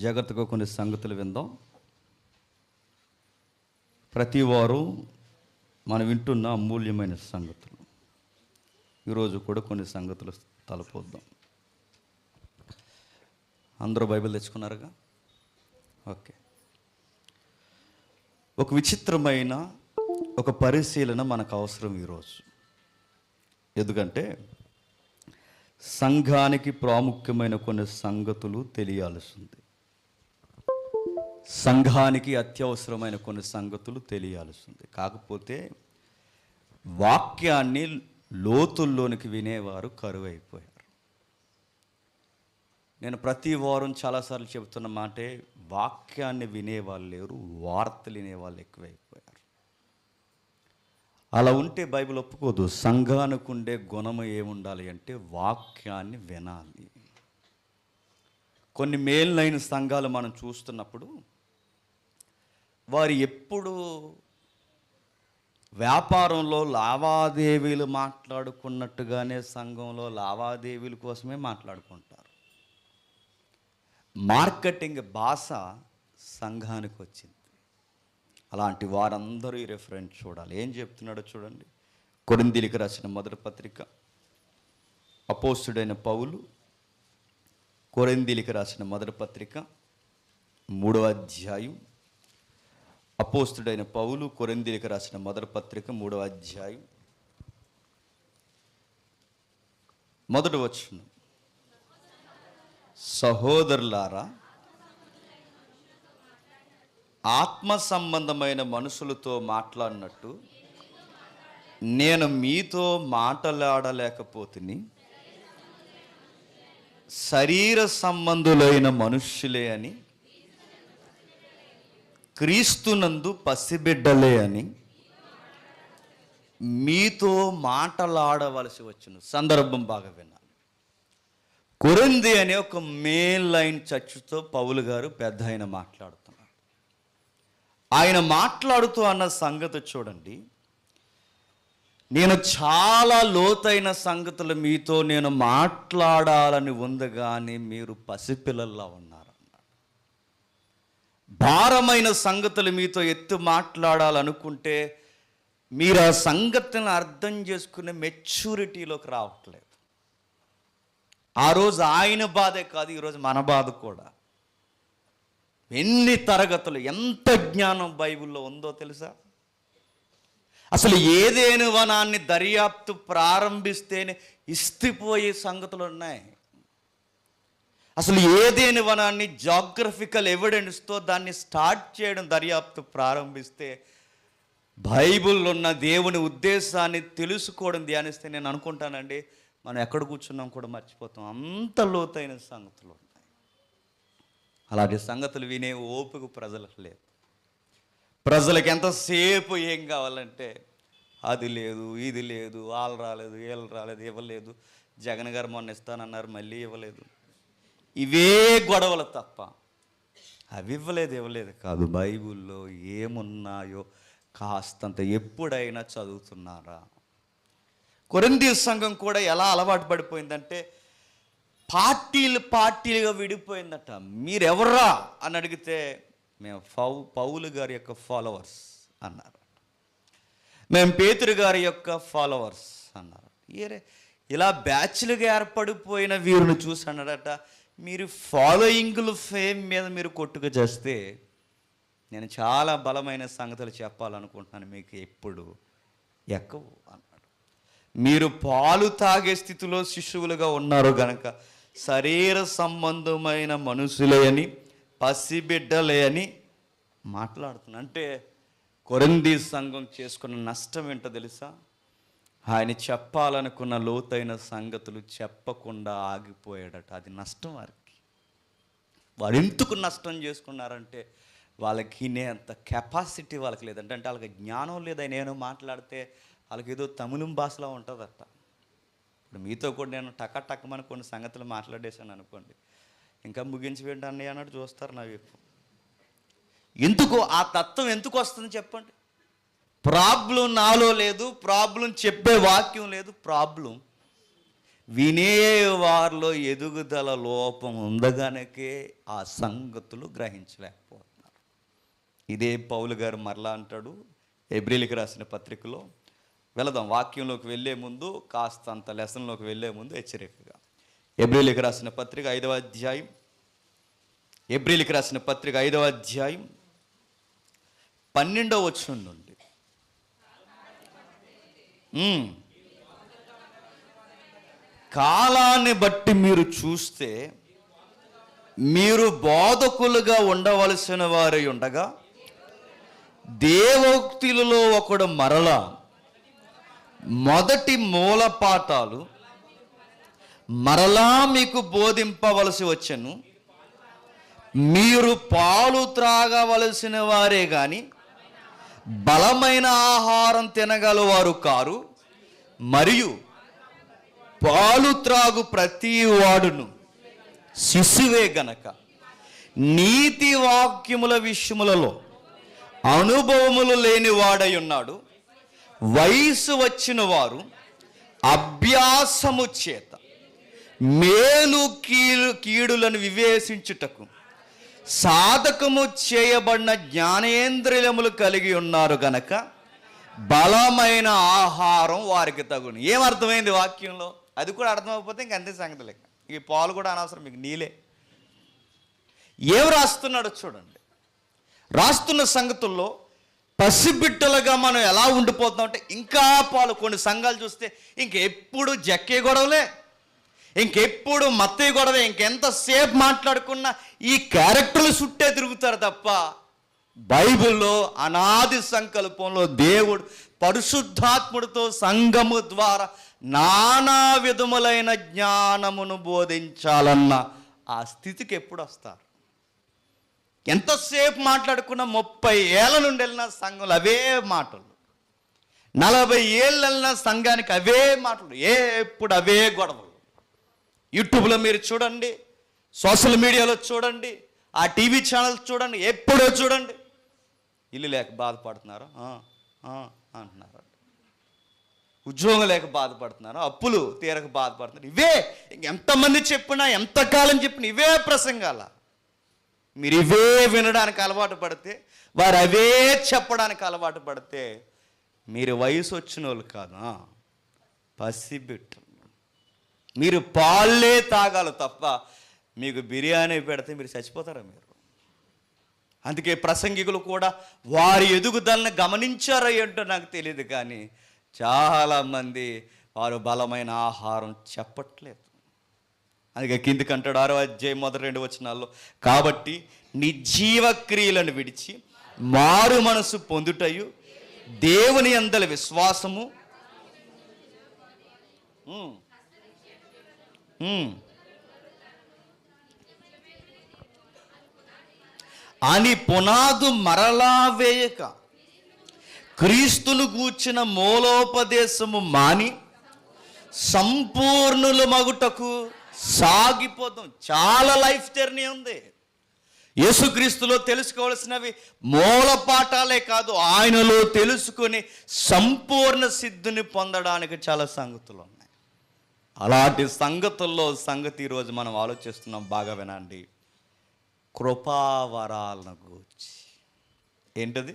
జాగ్రత్తగా కొన్ని సంగతులు విందాం. ప్రతి వారం మనం వింటున్న అమూల్యమైన సంగతులు. ఈరోజు కూడా కొన్ని సంగతులు తలపోద్దాం. అందరూ బైబిల్ తెచ్చుకున్నారుగా? ఓకే. ఒక విచిత్రమైన ఒక పరిశీలన మనకు అవసరం ఈరోజు. ఎందుకంటే సంఘానికి ప్రాముఖ్యమైన కొన్ని సంగతులు తెలియాల్సింది. సంఘానికి అత్యవసరమైన కొన్ని సంగతులు తెలియాల్సింది. కాకపోతే వాక్యాన్ని లోతుల్లోనికి వినేవారు కరువైపోయారు. నేను ప్రతి వారం చాలాసార్లు చెబుతున్న మాటే, వాక్యాన్ని వినేవాళ్ళు లేరు, వార్తలు వినేవాళ్ళు ఎక్కువైపోయారు. అలా ఉంటే బైబిల్ ఒప్పుకోదు. సంఘానికి ఉండే గుణము ఏముండాలి అంటే వాక్యాన్ని వినాలి. కొన్ని మేలైన సంఘాలు మనం చూస్తున్నప్పుడు వారు ఎప్పుడు వ్యాపారంలో లావాదేవీలు మాట్లాడుకున్నట్టుగానే సంఘంలో లావాదేవీల కోసమే మాట్లాడుకుంటారు. మార్కెటింగ్ భాష సంఘానికి వచ్చింది. అలాంటి వారందరూ ఈ రెఫరెన్స్ చూడాలి. ఏం చెప్తున్నాడో చూడండి. కొరింథీయులకు రాసిన మొదటి పత్రిక, అపోస్తుడైన పౌలు కొరింథీయులకు రాసిన మొదటి పత్రిక 3వ అధ్యాయం. అపోస్తుడైన పౌలు కొరింథీయులకు రాసిన మొదటి పత్రిక 3వ అధ్యాయం మొదటి వచనం. సహోదరులారా, ఆత్మ సంబంధమైన మనుషులతో మాట్లాడినట్టు నేను మీతో మాట్లాడలేకపోతుని, శరీర సంబంధులైన మనుష్యులే అని, క్రీస్తునందు పసిబిడ్డలే అని మీతో మాట్లాడవలసి వచ్చును. సందర్భం బాగా విన్నాను. కొరింథీ అనే ఒక మెయిన్ లైన్ చర్చ్తో పౌలు గారు పెద్ద ఆయన మాట్లాడుతున్నారు. ఆయన మాట్లాడుతూ అన్న సంగతి చూడండి. నేను చాలా లోతైన సంగతులు మీతో నేను మాట్లాడాలని ఉంది, కానీ మీరు పసిపిల్లల్లా ఉన్నారు అన్నాడు. భారమైన సంగతులు మీతో ఎత్తి మాట్లాడాలనుకుంటే మీరు ఆ సంగతిని అర్థం చేసుకునే మెచ్యూరిటీలోకి రావట్లేదు. ఆ రోజు ఆయన బాధే కాదు, ఈరోజు మన బాధ కూడా. ఎన్ని తరగతులు, ఎంత జ్ఞానం బైబిల్లో ఉందో తెలుసా? అసలు ఏదేను వనాన్ని దర్యాప్తు ప్రారంభిస్తేనే ఇస్తిపోయే సంగతులు ఉన్నాయి. అసలు ఏదేను వనాన్ని జాగ్రఫికల్ ఎవిడెన్స్తో దాన్ని స్టార్ట్ చేయడం, దర్యాప్తు ప్రారంభిస్తే బైబిల్లో ఉన్న దేవుని ఉద్దేశాన్ని తెలుసుకోవడం, ధ్యానిస్తే నేను అనుకుంటానండి మనం ఎక్కడ కూర్చున్నాం కూడా మర్చిపోతాం. అంత లోతైన సంగతులు ఉన్నాయి. అలాంటి సంగతులు వినే ఓపిక ప్రజలకు లేదు. ప్రజలకు ఎంతసేపు ఏం కావాలంటే అది లేదు, ఇది లేదు, వాళ్ళు రాలేదు, వీళ్ళు రాలేదు, ఇవ్వలేదు, జగన్ గారు మొన్న ఇస్తానన్నారు మళ్ళీ ఇవ్వలేదు. ఇవే గొడవలు తప్ప అవి ఇవ్వలేదు కాదు. బైబిల్లో ఏమున్నాయో కాస్తంత ఎప్పుడైనా చదువుతున్నారా? కొరింథీ సంఘం కూడా ఎలా అలవాటు పడిపోయిందంటే పార్టీలుగా విడిపోయిందట. మీరెవర్రా అని అడిగితే మేము పౌలు గారి యొక్క ఫాలోవర్స్ అన్నారు. మేము పేతురు గారి యొక్క ఫాలోవర్స్ అన్నారు. ఇలా బ్యాచ్లుగా ఏర్పడిపోయిన వీరిని చూసి అన్నాడట, మీరు ఫాలోయింగ్లు ఫేమ్ మీద మీరు కొట్టుకు చేస్తే నేను చాలా బలమైన సంగతులు చెప్పాలనుకుంటున్నాను మీకు, ఎప్పుడు ఎక్కవు అన్నాడు. మీరు పాలు తాగే స్థితిలో శిశువులుగా ఉన్నారు గనక శరీర సంబంధమైన మనుషులే అని, పసిబిడ్డలే అని మాట్లాడుతున్నా. అంటే కొరింథీ సంఘం చేసుకున్న నష్టం ఏంటో తెలుసా? ఆయన చెప్పాలనుకున్న లోతైన సంగతులు చెప్పకుండా ఆగిపోయాడట. అది నష్టం వారికి. వారు ఎందుకు నష్టం చేసుకున్నారంటే వాళ్ళకి అంత కెపాసిటీ వాళ్ళకి లేదంటే, అంటే వాళ్ళకి జ్ఞానం లేదు. ఆయన ఏమో మాట్లాడితే వాళ్ళకి ఏదో తమిళం భాషలో ఉంటుందట. ఇప్పుడు మీతో కూడా నేను టక్కమని కొన్ని సంగతులు మాట్లాడేశాను అనుకోండి, ఇంకా ముగించి పెట్టండి అన్నట్టు చూస్తారు నా వైపు. ఎందుకు ఆ తత్వం ఎందుకు వస్తుంది చెప్పండి? ప్రాబ్లం నాలో లేదు, ప్రాబ్లం చెప్పే వాక్యం లేదు, ప్రాబ్లం వినేవారిలో ఎదుగుదల లోపం ఉందగనకే ఆ సంగతులు గ్రహించలేకపోతున్నారు. ఇదే పౌలు గారు మరలా అంటాడు హెబ్రీయులకు రాసిన పత్రికలో. వెళదాం, వాక్యంలోకి వెళ్ళే ముందు కాస్తంత లెసన్లోకి వెళ్ళే ముందు హెచ్చరికగా. హెబ్రీయులకు రాసిన పత్రిక 5వ అధ్యాయం, హెబ్రీయులకు రాసిన పత్రిక 5వ అధ్యాయం 12వ వచనం నుండి. కాలాన్ని బట్టి మీరు చూస్తే మీరు బోధకులుగా ఉండవలసిన వారై ఉండగా దేవోక్తులలో ఒకడు మరలా మొదటి మూలపాఠాలు మరలా మీకు బోధింపవలసి వచ్చెను. మీరు పాలు త్రాగవలసిన వారే గాని బలమైన ఆహారం తినగలవారు కారు. మరియు పాలు త్రాగు ప్రతి వాడును శిశువే గనక నీతి వాక్యముల విషయములలో అనుభవములు లేని వాడై ఉన్నాడు. వయసు వచ్చిన వారు అభ్యాసము చేత మేలు కీడులను వివేచించుటకు సాధకము చేయబడిన జ్ఞానేంద్రియములు కలిగి ఉన్నారు గనక బలమైన ఆహారం వారికి తగును. ఏమర్థమైంది వాక్యంలో? అది కూడా అర్థమైపోతే ఇంక అంతే సంగతి లెక్క. ఈ పాలు కూడా అనవసరం, మీకు నీలే. ఏం రాస్తున్నాడో చూడండి. రాస్తున్న సంగతుల్లో పసిబిడ్డలుగా మనం ఎలా ఉండిపోతున్నాం అంటే ఇంకా పాలు. కొన్ని సంఘాలు చూస్తే ఇంకెప్పుడు జక్కే గొడవలే, ఇంకెప్పుడు మత్తయ్య గొడవే, ఇంకెంతసేపు మాట్లాడుకున్నా ఈ క్యారెక్టర్లు చుట్టే తిరుగుతారు తప్ప బైబిల్లో అనాది సంకల్పంలో దేవుడు పరిశుద్ధాత్ముడితో సంఘము ద్వారా నానా విధములైన జ్ఞానమును బోధించాలన్న ఆ స్థితికి ఎప్పుడు వస్తారు? ఎంతసేపు మాట్లాడుకున్న 30 ఏళ్ళ నుండి వెళ్ళిన సంఘంలో అవే మాటలు, 40 ఏళ్ళు వెళ్ళిన సంఘానికి అవే మాటలు, ఎప్పుడు అవే గొడవలు. యూట్యూబ్లో మీరు చూడండి, సోషల్ మీడియాలో చూడండి, ఆ టీవీ ఛానల్స్ చూడండి, ఎప్పుడో చూడండి. ఇల్లు లేక బాధపడుతున్నారు అంటున్నారు, ఉద్యోగం లేక బాధపడుతున్నారు, అప్పులు తీరక బాధపడుతున్నారు. ఇవే ఎంతమంది చెప్పినా, ఎంతకాలం చెప్పినా ఇవే ప్రసంగాల. మీరు ఇవే వినడానికి అలవాటు పడితే, వారు అవే చెప్పడానికి అలవాటు పడితే మీరు వయసు వచ్చిన వాళ్ళు కాదు, పసిబిట్టు. మీరు పాలే తాగాలి తప్ప మీకు బిర్యానీ పెడితే మీరు చచ్చిపోతారా మీరు? అందుకే ప్రసంగికులు కూడా వారి ఎదుగుదలను గమనించారో ఏంటో నాకు తెలియదు, కానీ చాలామంది వారు బలమైన ఆహారం చెప్పట్లేదు. అందుకే కిందికి అంటాడు 6వ అధ్యాయం మొదటి 2 వచనాల్లో, కాబట్టి నిర్జీవ క్రియలను విడిచి మారు మనసు పొందుటయు దేవుని యందలి విశ్వాసము అని పునాదు మరలా వేయక క్రీస్తును గూర్చిన మూలోపదేశము మాని సంపూర్ణుల మగుటకు సాగిపోతాం. చాలా లైఫ్ జర్నీ ఉంది. యేసుక్రీస్తులో తెలుసుకోవాల్సినవి మూల పాఠాలే కాదు, ఆయనలో తెలుసుకొని సంపూర్ణ సిద్ధిని పొందడానికి చాలా సంగతులు ఉన్నాయి. అలాంటి సంగతుల్లో సంగతి ఈరోజు మనం ఆలోచిస్తున్నాం. బాగా వినండి. కృపావరాలను గూర్చి. ఏంటది?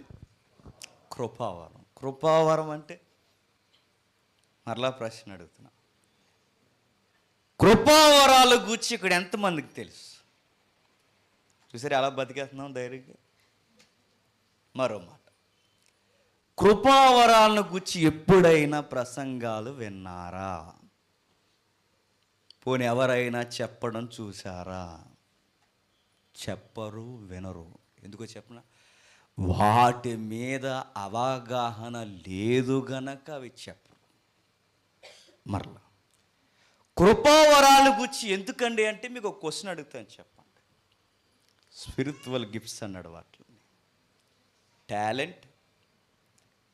కృపావరం. కృపావరం అంటే మరలా ప్రశ్న అడుగుతున్నా, కృపావరాల గూర్చి ఇక్కడ ఎంతమందికి తెలుసు? చూసారు ఎలా బతికేస్తున్నాం ధైర్యంగా. మరో మాట, కృపావరాలను గూర్చి ఎప్పుడైనా ప్రసంగాలు విన్నారా? పోనీ ఎవరైనా చెప్పడం చూసారా? చెప్పరు, వినరు. ఎందుకో చెప్పనా? వాటి మీద అవగాహన లేదు గనక అవి చెప్పరు. మరలా కృపావరాల గురించి ఎందుకండి అంటే మీకు ఒక క్వశ్చన్ అడుగుతాను, చెప్పండి. స్పిరిచువల్ గిఫ్ట్స్ అన్నాడు వాటిని. Talent,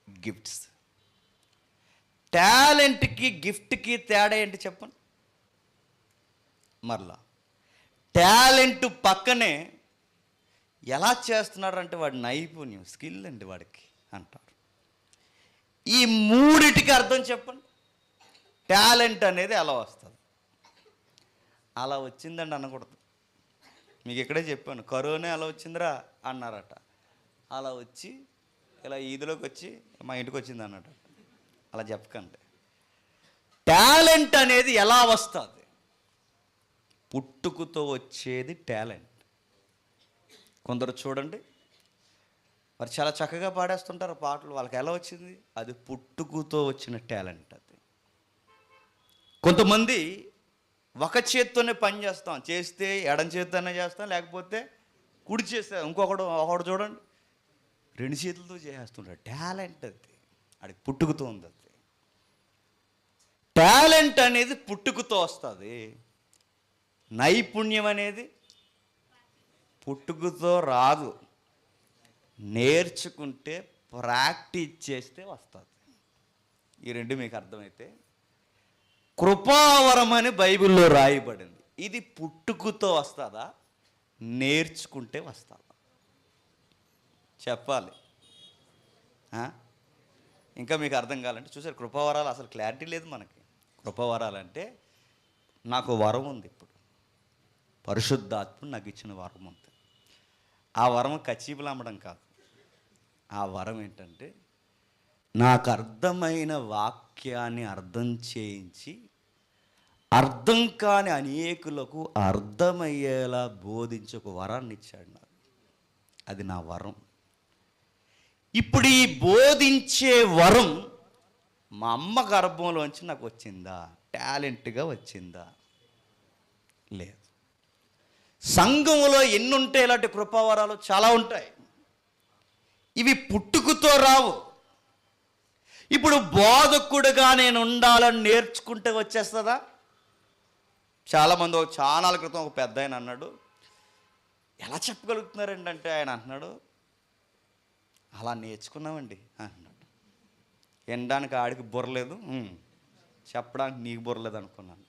gifts. టాలెంట్కి గిఫ్ట్కి తేడా ఏంటి చెప్పండి? మరలా టాలెంట్ పక్కనే ఎలా చేస్తున్నారంటే వాడి నైపుణ్యం, స్కిల్ అండి వాడికి అంటారు. ఈ మూడిటికి అర్థం చెప్పండి. టాలెంట్ అనేది ఎలా వస్తుంది? అలా వచ్చిందండి అనకూడదు. మీకు ఇక్కడే చెప్పాను, కరోనా అలా వచ్చిందిరా అన్నారట. అలా వచ్చి ఇలా ఈదిలోకి వచ్చి మా ఇంటికి వచ్చింది అన్నట్టు. అలా చెప్పకండి. టాలెంట్ అనేది ఎలా వస్తుంది? పుట్టుకతో వచ్చేది టాలెంట్. కొందరు చూడండి, మరి చాలా చక్కగా పాడేస్తుంటారు పాటలు. వాళ్ళకి ఎలా వచ్చింది? అది పుట్టుకతో వచ్చిన టాలెంట్ అది. కొంతమంది ఒక చేత్తోనే పని చేస్తే ఎడం చేత్తోనే చేస్తాం, లేకపోతే కుడి చేస్తాం. ఒకడు చూడండి, 2 చేతులతో చేస్తుంటాడు. టాలెంట్ అది, అది పుట్టుకతో ఉంది. అది టాలెంట్ అనేది పుట్టుకతో వస్తుంది. నైపుణ్యం అనేది పుట్టుకతో రాదు, నేర్చుకుంటే ప్రాక్టీస్ చేస్తే వస్తుంది. ఈ రెండు మీకు అర్థమైతే, కృపావరం అని బైబిల్లో రాయబడింది. ఇది పుట్టుకతో వస్తుందా, నేర్చుకుంటే వస్తుందా? చెప్పాలి. ఇంకా మీకు అర్థం కావాలంటే చూసారు, కృపావరాలు అసలు క్లారిటీ లేదు మనకి. కృపావరాలంటే నాకు వరం ఉంది, ఇప్పుడు పరిశుద్ధాత్మ నాకు ఇచ్చిన వరం ఉంది. ఆ వరం కచీపులు అమ్మడం కాదు. ఆ వరం ఏంటంటే, నాకు అర్థమైన వాక్యాన్ని అర్థం చేయించి అర్థం కాని అనేకులకు అర్థమయ్యేలా బోధించి ఒక వరాన్ని ఇచ్చాడు నాకు. అది నా వరం. ఇప్పుడు ఈ బోధించే వరం మా అమ్మ గర్భంలోంచి నాకు వచ్చిందా? టాలెంట్గా వచ్చిందా? లేదు. సంఘంలో ఎన్ని ఉంటాయి ఇలాంటి కృపావరాలు? చాలా ఉంటాయి. ఇవి పుట్టుకతో రావు. ఇప్పుడు బోధకుడుగా నేను ఉండాలని నేర్చుకుంటే వచ్చేస్తుందా? చాలామంది ఒక ఛానల్ క్రితం ఒక పెద్ద ఆయన అన్నాడు, ఎలా చెప్పగలుగుతున్నారండి అంటే, ఆయన అంటున్నాడు, అలా నేర్చుకున్నామండి అంటున్నాడు. వినడానికి ఆడికి బుర్రలేదు, చెప్పడానికి నీకు బుర్రలేదు అనుకున్నాను.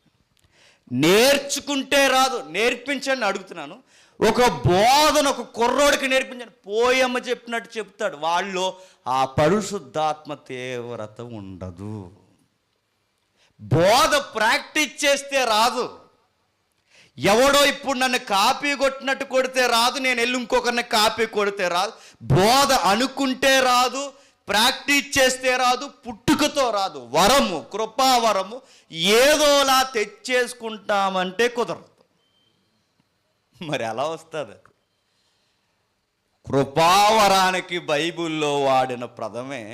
నేర్చుకుంటే రాదు, నేర్పించండి అడుగుతున్నాను. ఒక బోధన ఒక కుర్రోడికి నేర్పించండి, పోయమ్మ చెప్పినట్టు చెప్తాడు. వాళ్ళు ఆ పరిశుద్ధాత్మ తీవ్రత ఉండదు. బోధ ప్రాక్టీస్ చేస్తే రాదు. ఎవడో ఇప్పుడు నన్ను కాపీ కొట్టినట్టు కొడితే రాదు, నేను వెళ్ళి ఇంకొకరిని కాపీ కొడితే రాదు. బోధ అనుకుంటే రాదు, ప్రాక్టీస్ చేస్తే రాదు, పుట్టుకతో రాదు. వరము, కృపావరము ఏదోలా తెచ్చేసుకుంటామంటే కుదరదు. మరి ఎలా వస్తుంది? కృపావరానికి బైబిల్లో వాడిన పదమే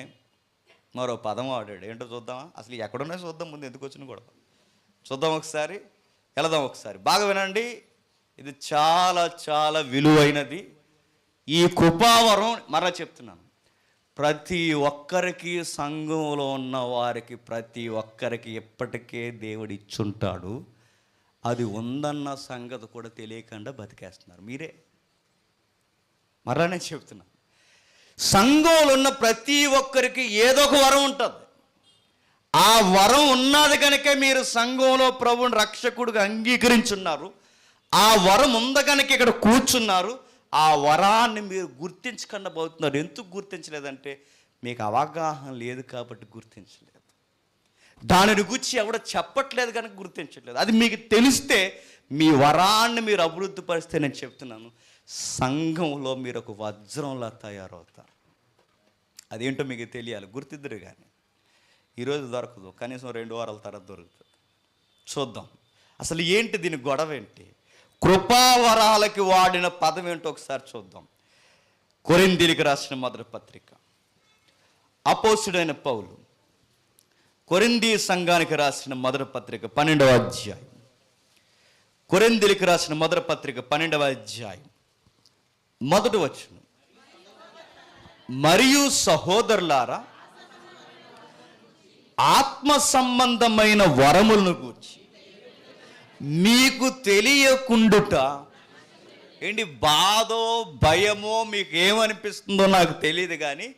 మరో పదం వాడాడు. ఏంటో చూద్దామా? అసలు ఎక్కడున్నా చూద్దాం, ముందు ఎందుకు వచ్చిన కూడా చూద్దాం. ఒకసారి వెళదాం. ఒకసారి బాగా వినండి, ఇది చాలా చాలా విలువైనది. ఈ కృపావరం మరలా చెప్తున్నాను, ప్రతి ఒక్కరికి, సంఘంలో ఉన్న వారికి ప్రతి ఒక్కరికి ఎప్పటికే దేవుడు ఇచ్చుంటాడు. అది ఉందన్న సంగతి కూడా తెలియకుండా బతికేస్తున్నారు మీరే. మరలా నేను చెప్తున్నాను, సంఘంలో ఉన్న ప్రతి ఒక్కరికి ఏదో ఒక వరం ఉంటుంది. ఆ వరం ఉన్నది కనుక మీరు సంఘంలో ప్రభువుని రక్షకుడిగా అంగీకరించున్నారు. ఆ వరం ఉంది కనుక ఇక్కడ కూర్చున్నారు. ఆ వరాన్ని మీరు గుర్తించకుండా పోతున్నారు. ఎందుకు గుర్తించలేదంటే, మీకు అవగాహన లేదు కాబట్టి గుర్తించలేదు. దానిని గురించి ఎవడో చెప్పట్లేదు కనుక గుర్తించట్లేదు. అది మీకు తెలిస్తే మీ వరాన్ని మీరు అభివృద్ధి పరిస్తే, నేను చెప్తున్నాను, సంఘంలో మీరు ఒక వజ్రంలా తయారవుతారు. అదేంటో మీకు తెలియాలి, గుర్తిద్దరు. కానీ ఈరోజు దొరకదు, కనీసం 2 వారాల తర్వాత దొరుకుతుంది. చూద్దాం అసలు ఏంటి దీని గొడవ ఏంటి. కృపావరాలకి వాడిన పదం ఏంటో ఒకసారి చూద్దాం. కొరింథీయులకు రాసిన మొదటి పత్రిక, అపోస్తుడైన పౌలు కొరింథీ సంఘానికి రాసిన మొదటి పత్రిక 12వ అధ్యాయం. కొరింథీయులకు రాసిన మొదటి పత్రిక 12వ అధ్యాయం మొదటి వచనం, మరియు సహోదరులారా, ఆత్మ సంబంధమైన వరములను గూర్చి మీకు తెలియకుండుట. ఏంటి బాధో భయమో మీకు ఏమనిపిస్తుందో నాకు తెలియదు, కానీ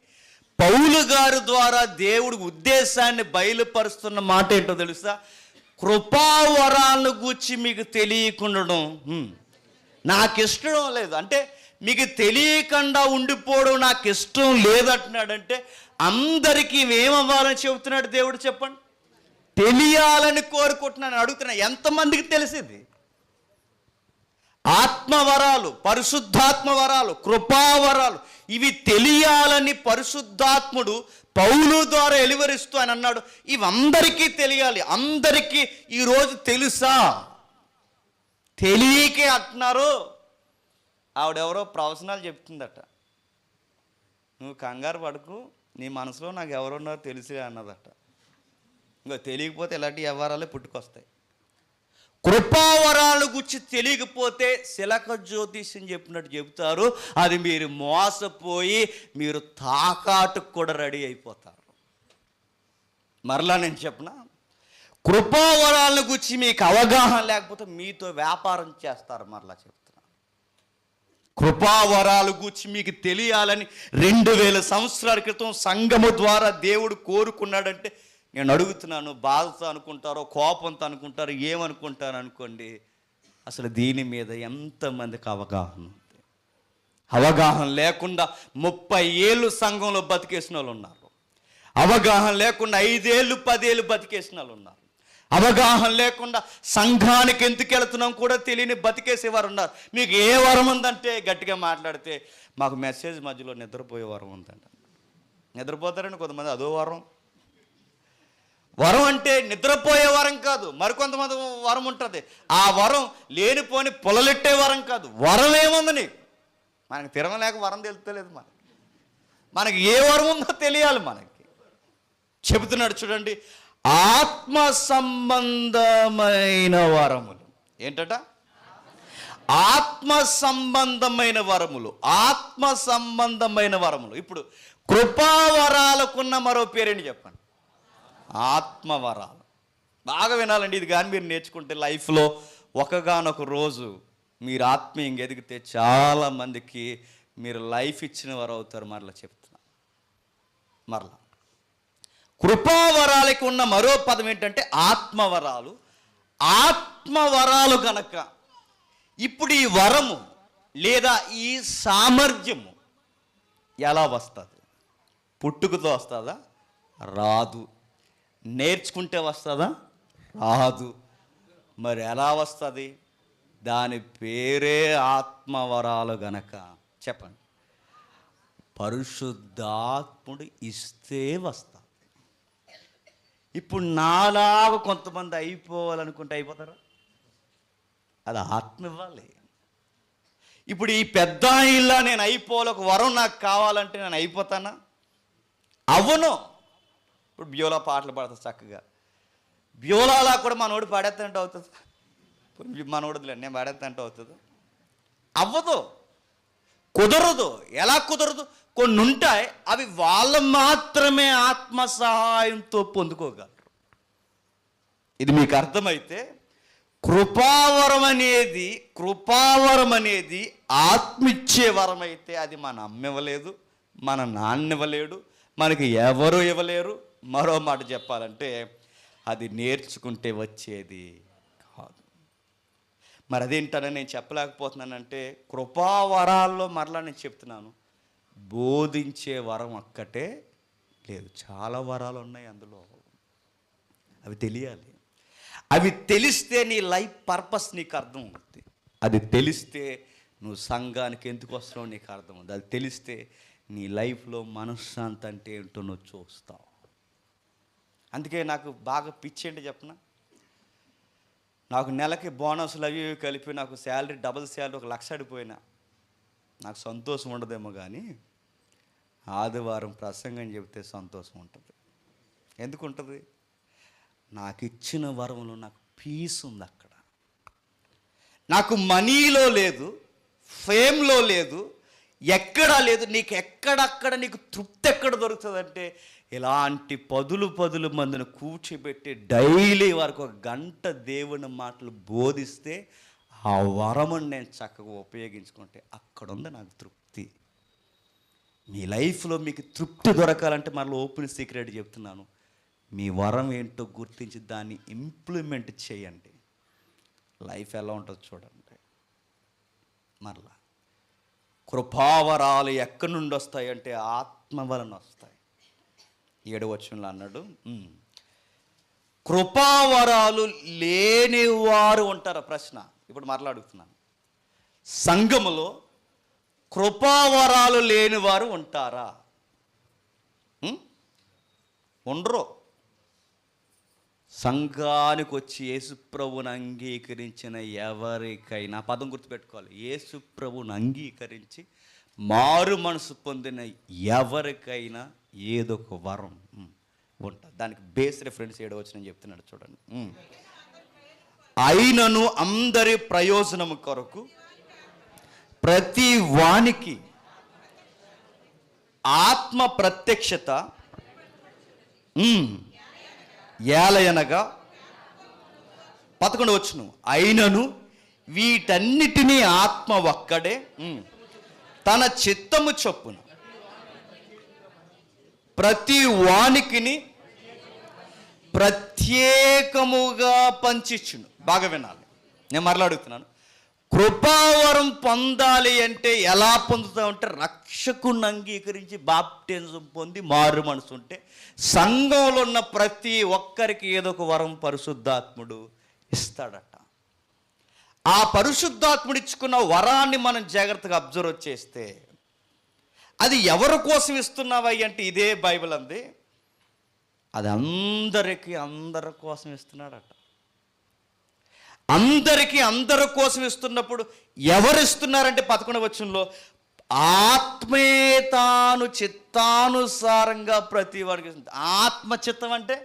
పౌలు గారి ద్వారా దేవుడి ఉద్దేశాన్ని బయలుపరుస్తున్న మాట ఏంటో తెలుసా? కృపావరాలను గూర్చి మీకు తెలియకుండడం నాకు ఇష్టం లేదు. అంటే మీకు తెలియకుండా ఉండిపోవడం నాకు ఇష్టం లేదంటున్నాడంటే, అందరికీ ఏమవ్వాలని చెబుతున్నాడు దేవుడు? చెప్పండి. తెలియాలని కోరుకుంటున్నాను. అడుగుతున్నా, ఎంతమందికి తెలిసింది? ఆత్మవరాలు, పరిశుద్ధాత్మ వరాలు, కృపావరాలు, ఇవి తెలియాలని పరిశుద్ధాత్ముడు పౌలు ద్వారా ఎలివరిస్తూ ఆయన అన్నాడు, ఇవందరికీ తెలియాలి. అందరికీ ఈరోజు తెలుసా? తెలియకే అంటున్నారు. ఆవిడెవరో ప్రవచనాలు చెప్తుందట, నువ్వు కంగారు పడుకు, నీ మనసులో నాకు ఎవరున్నారో తెలిసి అన్నదట. ఇంకా తెలియకపోతే ఇలాంటి వ్యవహారాలే పుట్టుకొస్తాయి. కృపావరాలు గురించి తెలియకపోతే శిలక జ్యోతిష్యం చెప్పినట్టు చెబుతారు, అది మీరు మోసపోయి మీరు తాకాటుకు కూడా రెడీ అయిపోతారు. మరలా నేను చెప్పనా, కృపావరాల గురించి మీకు అవగాహన లేకపోతే మీతో వ్యాపారం చేస్తారు. మరలా చెప్తున్నా, కృపావరాల గురించి మీకు తెలియాలని 2000 సంవత్సరాల క్రితం సంఘము ద్వారా దేవుడు కోరుకున్నాడంటే నేను అడుగుతున్నాను, బాధతో అనుకుంటారో కోపంతో అనుకుంటారో ఏమనుకుంటారు అనుకోండి, అసలు దీని మీద ఎంతమందికి అవగాహన ఉంది? అవగాహన లేకుండా 30 ఏళ్ళు సంఘంలో బతికేసిన వాళ్ళు ఉన్నారు. అవగాహన లేకుండా 5 ఏళ్ళు 10 ఏళ్ళు బతికేసిన వాళ్ళు ఉన్నారు. అవగాహన లేకుండా సంఘానికి ఎందుకు వెళుతున్నాం కూడా తెలియని బతికేసేవారు ఉన్నారు. మీకు ఏ వరం ఉందంటే గట్టిగా మాట్లాడితే మాకు మెసేజ్ మధ్యలో నిద్రపోయే వరం ఉందంట. నిద్రపోతారని కొంతమంది, అదో వరం. వరం అంటే నిద్రపోయే వరం కాదు. మరికొంతమంది వరం ఉంటుంది, ఆ వరం లేనిపోని పొలలెట్టే వరం కాదు. వరం ఏముంది నీకు? మనకి తిరగలేక వరం తెలుస్తలేదు. మనకి ఏ వరం ఉందో తెలియాలి. మనకి చెబుతున్నాడు చూడండి, ఆత్మ సంబంధమైన వరములు. ఏంటట? ఆత్మ సంబంధమైన వరములు, ఆత్మ సంబంధమైన వరములు. ఇప్పుడు కృపావరాలకున్న మరో పేరేంటి చెప్పండి? ఆత్మవరాలు. బాగా వినాలండి ఇది, కానీ మీరు నేర్చుకుంటే లైఫ్లో ఒకగానొక రోజు మీరు ఆత్మీయంగా ఎదిగితే చాలామందికి మీరు లైఫ్ ఇచ్చిన వారు అవుతారు. మరలా చెప్తున్నా, మరలా కృపావరాలకి ఉన్న మరో పదం ఏంటంటే ఆత్మవరాలు. ఆత్మవరాలు గనక ఇప్పుడు ఈ వరము లేదా ఈ సామర్థ్యము ఎలా వస్తుంది? పుట్టుకతో వస్తుందా? రాదు. నేర్చుకుంటే వస్తుందా? రాదు. మరి ఎలా వస్తుంది? దాని పేరే ఆత్మవరాలు గనక చెప్పండి, పరిశుద్ధాత్ముడు ఇస్తే వస్తుంది. ఇప్పుడు నాలాగా కొంతమంది అయిపోవాలనుకుంటే అయిపోతారా? అది ఆత్మ ఇవ్వాలి. ఇప్పుడు ఈ పెద్ద ఇలా నేను అయిపోవాలి, ఒక వరం నాకు కావాలంటే నేను అయిపోతానా? అవును. ఇప్పుడు బ్యూలా పాటలు పాడతారు చక్కగా, బ్యూలాలా కూడా మనోడు పాడేస్తానంటే అవుతుంది? మనోడులే నేను పాడేస్తానంటే అవుతుంది? అవ్వదు, కుదరదు. ఎలా కుదరదు? కొన్ని ఉంటాయి, అవి వాళ్ళు మాత్రమే ఆత్మ సహాయంతో పొందుకోగలరు. ఇది మీకు అర్థమైతే కృపావరం అనేది ఆత్మిచ్చే వరం అయితే అది మన అమ్మ ఇవ్వలేదు, మన నాన్న ఇవ్వలేడు, మనకి ఎవరు ఇవ్వలేరు. మరో మాట చెప్పాలంటే అది నేర్చుకుంటే వచ్చేది కాదు. మరి అదేంటని నేను చెప్పలేకపోతున్నానంటే, కృపావరాల్లో మరలా నేను చెప్తున్నాను, బోధించే వరం ఒక్కటే లేదు, చాలా వరాలు ఉన్నాయి అందులో. అవి తెలియాలి. అవి తెలిస్తే నీ లైఫ్ పర్పస్ నీకు అర్థం అవుతుంది. అది తెలిస్తే నువ్వు సంఘానికి ఎందుకు వస్తున్నావు నీకు అర్థం అవుతుంది. అది తెలిస్తే నీ లైఫ్లో మనశ్శాంతి అంటే ఏంటో నువ్వు చూస్తావు. అందుకే నాకు బాగా పిచ్చి ఏంటి చెప్పనా, నాకు నెలకి బోనస్లు అవి కలిపి నాకు శాలరీ, డబుల్ శాలరీ 1 లక్ష అడిపోయినా నాకు సంతోషం ఉండదేమో, కానీ ఆదివారం ప్రసంగం చెబితే సంతోషం ఉంటుంది. ఎందుకు ఉంటుంది? నాకు ఇచ్చిన వరంలో నాకు పీస్ ఉంది. అక్కడ నాకు మనీలో లేదు, ఫేమ్లో లేదు, ఎక్కడా లేదు. నీకు ఎక్కడక్కడ నీకు తృప్తి ఎక్కడ దొరుకుతుందంటే, ఇలాంటి పదులు మందిని కూర్చోబెట్టి డైలీ వరకు 1 గంట దేవుని మాటలు బోధిస్తే ఆ వరమును నేను చక్కగా ఉపయోగించుకుంటే అక్కడ ఉంది నాకు తృప్తి. మీ లైఫ్లో మీకు తృప్తి దొరకాలంటే మరలా ఓపెన్ సీక్రెట్ చెప్తున్నాను, మీ వరం ఏంటో గుర్తించి దాన్ని ఇంప్లిమెంట్ చేయండి. లైఫ్ ఎలా ఉంటుందో చూడండి. మరలా కృపావరాలు ఎక్కడి నుండి వస్తాయి అంటే ఆత్మ వలన వస్తాయి. 7వ వచనంలో అన్నాడు, కృపావరాలు లేని వారు ఉంటారు. ప్రశ్న ఇప్పుడు మరలా అడుగుతున్నాను, సంఘములో కృపావరాలు లేని వారు ఉంటారా? ఉండరు. సంఘానికి వచ్చి యేసుప్రభుని అంగీకరించిన ఎవరికైనా, పదం గుర్తుపెట్టుకోవాలి, యేసుప్రభుని అంగీకరించి మారు మనసు పొందిన ఎవరికైనా ఏదో ఒక వరం ఉంటుంది. దానికి బేస్ రిఫరెన్స్ ఏడవచనం చెప్తున్నాడు చూడండి. అయినను అందరి ప్రయోజనము కొరకు ప్రతి వానికి ఆత్మ ప్రత్యక్షత ఏలయనగా 11వ వచనం, అయినను వీటన్నిటినీ ఆత్మ ఒక్కడే తన చిత్తము చొప్పున ప్రతి వానికిని ప్రత్యేకముగా పంచిచ్చును. బాగా వినాలి, నేను మరలా అడుగుతున్నాను. కృపావరం పొందాలి అంటే ఎలా పొందుతామంటే రక్షకుని అంగీకరించి బాప్టిజం పొంది మారు మనసు ఉంటే సంఘంలో ఉన్న ప్రతి ఒక్కరికి ఏదో ఒక వరం పరిశుద్ధాత్ముడు ఇస్తాడట. ఆ పరిశుద్ధాత్ముడు ఇచ్చుకున్న వరాన్ని మనం జాగ్రత్తగా అబ్జర్వ్ చేస్తే అది ఎవరి కోసం ఇస్తున్నావా అంటే ఇదే బైబిల్ అంది, అది అందరి కోసం ఇస్తున్నాడట. అందరి కోసం ఇస్తున్నప్పుడు ఎవరు ఇస్తున్నారంటే 11వ వచనంలో ఆత్మే తాను చిత్తానుసారంగా ప్రతి వాడికి ఇస్తుంది. ఆత్మ చిత్తం అంటే